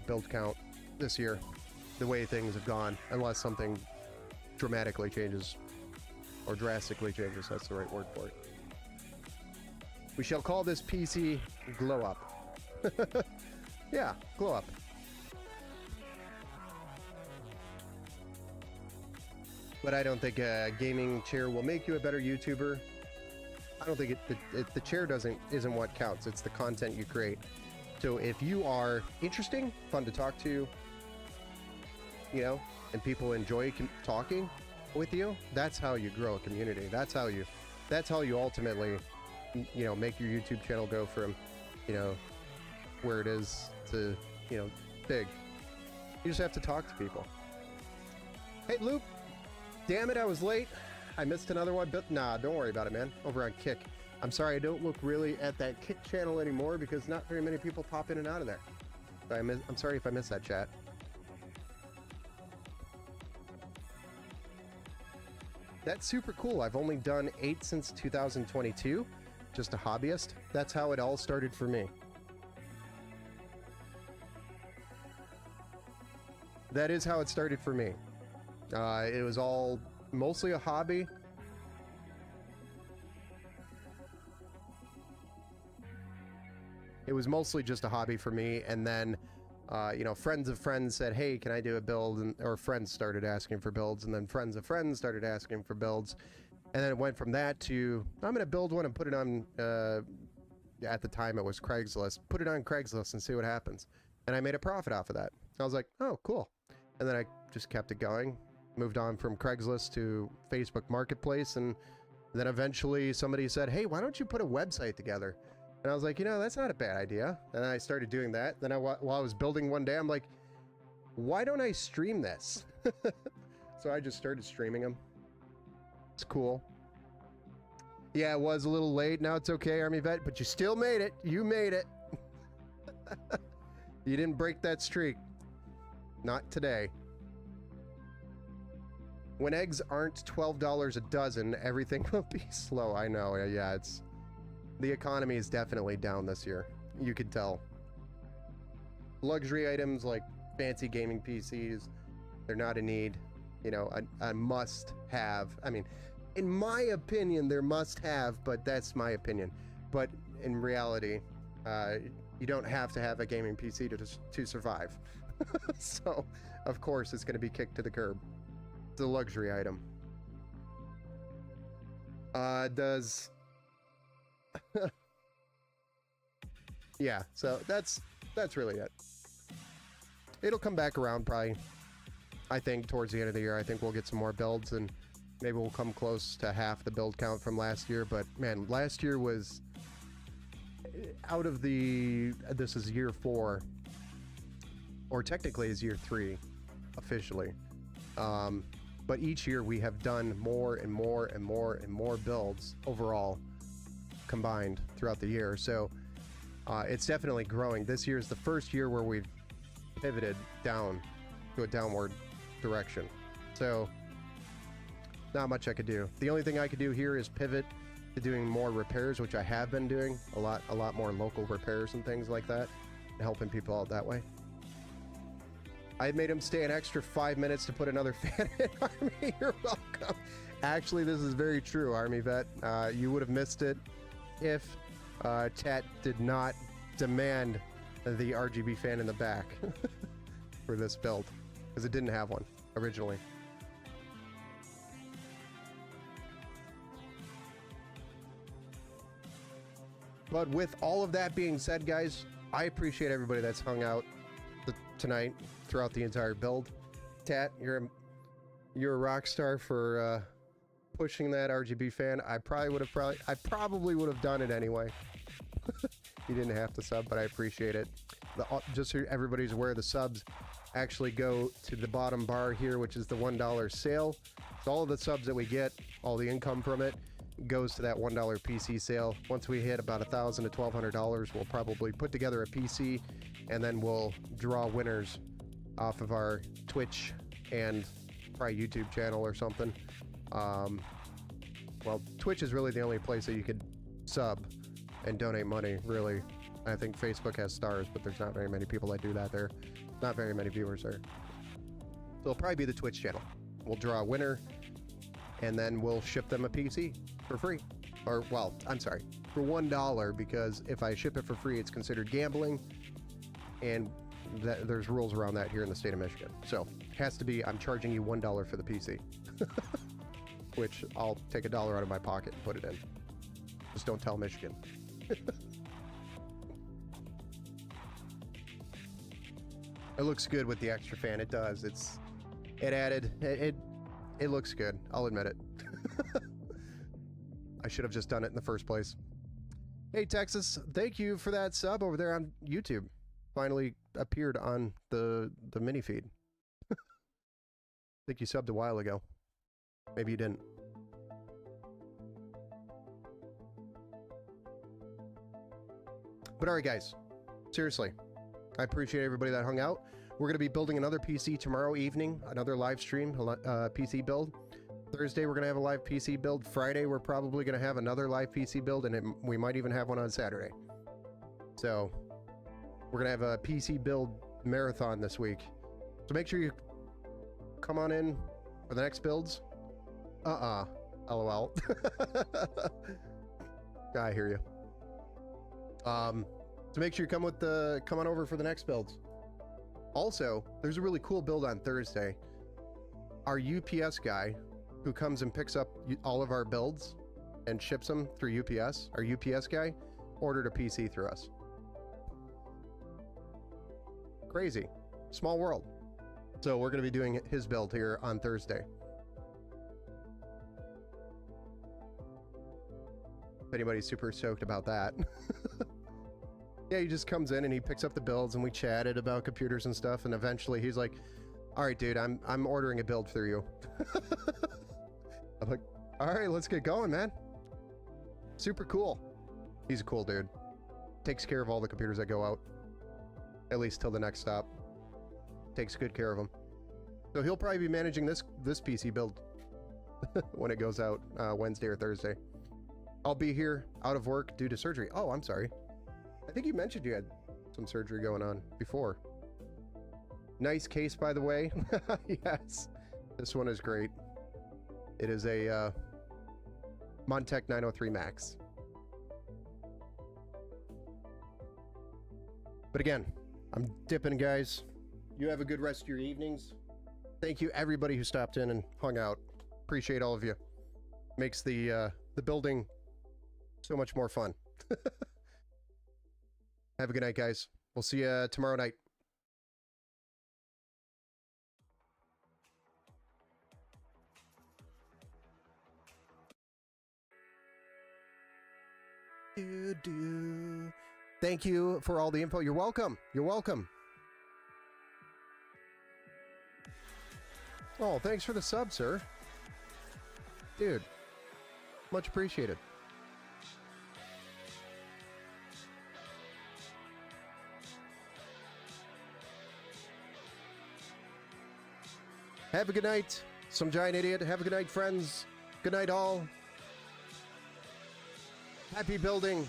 build count this year, the way things have gone, unless something dramatically changes, or drastically changes, that's the right word for it. We shall call this PC Glow Up. Yeah, Glow Up. But I don't think a gaming chair will make you a better YouTuber. I don't think the chair isn't what counts. It's the content you create. So if you are interesting, fun to talk to, you know, and people enjoy talking with you, that's how you grow a community. That's how you ultimately, you know, make your YouTube channel go from, you know, where it is to, you know, big. You just have to talk to people. Hey, Loop. Damn it, I was late. I missed another one, but nah, don't worry about it, man. Over on Kick. I'm sorry I don't look really at that Kick channel anymore because not very many people pop in and out of there. So I'm sorry if I missed that, chat. That's super cool. I've only done 8 since 2022. Just a hobbyist. That's how it all started for me. That is how it started for me. It was all mostly a hobby. It was mostly just a hobby for me, and then, you know, friends of friends said, hey, can I do a build? Or friends started asking for builds, and then friends of friends started asking for builds. And then it went from that to, I'm going to build one and put it on, at the time it was Craigslist, put it on Craigslist and see what happens. And I made a profit off of that. I was like, oh, cool. And then I just kept it going. Moved on from Craigslist to Facebook Marketplace, and then eventually somebody said, hey, why don't you put a website together? And I was like, you know, that's not a bad idea. And I started doing that. Then while I was building one day, I'm like, why don't I stream this? So I just started streaming them. It's cool. Yeah, it was a little late. Now it's okay, Army Vet, but you still made it. You made it. You didn't break that streak. Not today. When eggs aren't $12 a dozen, everything will be slow. I know, yeah, the economy is definitely down this year. You could tell. Luxury items like fancy gaming PCs, they're not a need. You know, a must-have. I mean, in my opinion, they're must-have, but that's my opinion. But in reality, you don't have to have a gaming PC to survive. So, of course, it's going to be kicked to the curb. It's a luxury item. Does... Yeah, so that's really it. It'll come back around probably, I think, towards the end of the year. I think we'll get some more builds, and maybe we'll come close to half the build count from last year. But, man, last year was... Out of the... This is year 4. Or technically is year 3, officially. but each year we have done more and more and more and more builds overall combined throughout the year. So it's definitely growing. This year is the first year where we've pivoted down to a downward direction. So not much I could do. The only thing I could do here is pivot to doing more repairs, which I have been doing a lot more local repairs and things like that, and helping people out that way. I made him stay an extra 5 minutes to put another fan in. Army, you're welcome. Actually, this is very true, Army Vet. You would have missed it if chat did not demand the RGB fan in the back for this build, because it didn't have one originally. But with all of that being said, guys, I appreciate everybody that's hung out tonight throughout the entire build. Tat, you're a rock star for pushing that RGB fan. I probably would have done it anyway. You didn't have to sub, but I appreciate it. Just so everybody's aware, the subs actually go to the bottom bar here, which is the $1 sale. So all of the subs that we get, all the income from it, goes to that $1 PC sale. Once we hit about $1,000 to $1,200, we'll probably put together a PC, and then we'll draw winners off of our Twitch and probably YouTube channel or something. Well, Twitch is really the only place that you could sub and donate money, really. I think Facebook has stars, but there's not very many people that do that there. Not very many viewers there. So it'll probably be the Twitch channel. We'll draw a winner, and then we'll ship them a PC for free. Or, well, I'm sorry, for $1, because if I ship it for free, it's considered gambling, and there's rules around that here in the state of Michigan. So it has to be, I'm charging you $1 for the PC. Which I'll take $1 out of my pocket and put it in. Just don't tell Michigan. It looks good with the extra fan. It does. It looks good. I'll admit it. I should have just done it in the first place. Hey Texas, thank you for that sub over there on YouTube. Finally appeared on the mini feed. I think you subbed a while ago. Maybe you didn't. But alright guys, seriously, I appreciate everybody that hung out. We're going to be building another PC tomorrow evening, another live stream, PC build. Thursday we're going to have a live PC build. Friday we're probably going to have another live PC build, and we might even have one on Saturday. So we're going to have a PC build marathon this week. So make sure you come on in for the next builds. LOL. I hear you. So make sure you come on over for the next builds. Also, there's a really cool build on Thursday. Our UPS guy, who comes and picks up all of our builds and ships them through UPS, our UPS guy, ordered a PC through us. Crazy. Small world. So we're going to be doing his build here on Thursday. If anybody's super stoked about that. Yeah, he just comes in and he picks up the builds, and we chatted about computers and stuff, and eventually he's like, all right, dude, I'm ordering a build through you. I'm like, all right, let's get going, man. Super cool. He's a cool dude. Takes care of all the computers that go out, at least till the next stop. Takes good care of them. So he'll probably be managing this PC build when it goes out Wednesday or Thursday. I'll be here out of work due to surgery. Oh, I'm sorry. I think you mentioned you had some surgery going on before. Nice case, by the way. Yes, this one is great. It is a Montech 903 Max. But again, I'm dipping, guys. You have a good rest of your evenings. Thank you, everybody who stopped in and hung out. Appreciate all of you. Makes the building so much more fun. Have a good night, guys. We'll see you tomorrow night. Thank you for all the info. You're welcome. You're welcome. Oh, thanks for the sub, sir. Dude, much appreciated. Have a good night, some giant idiot. Have a good night, friends. Good night, all. Happy building.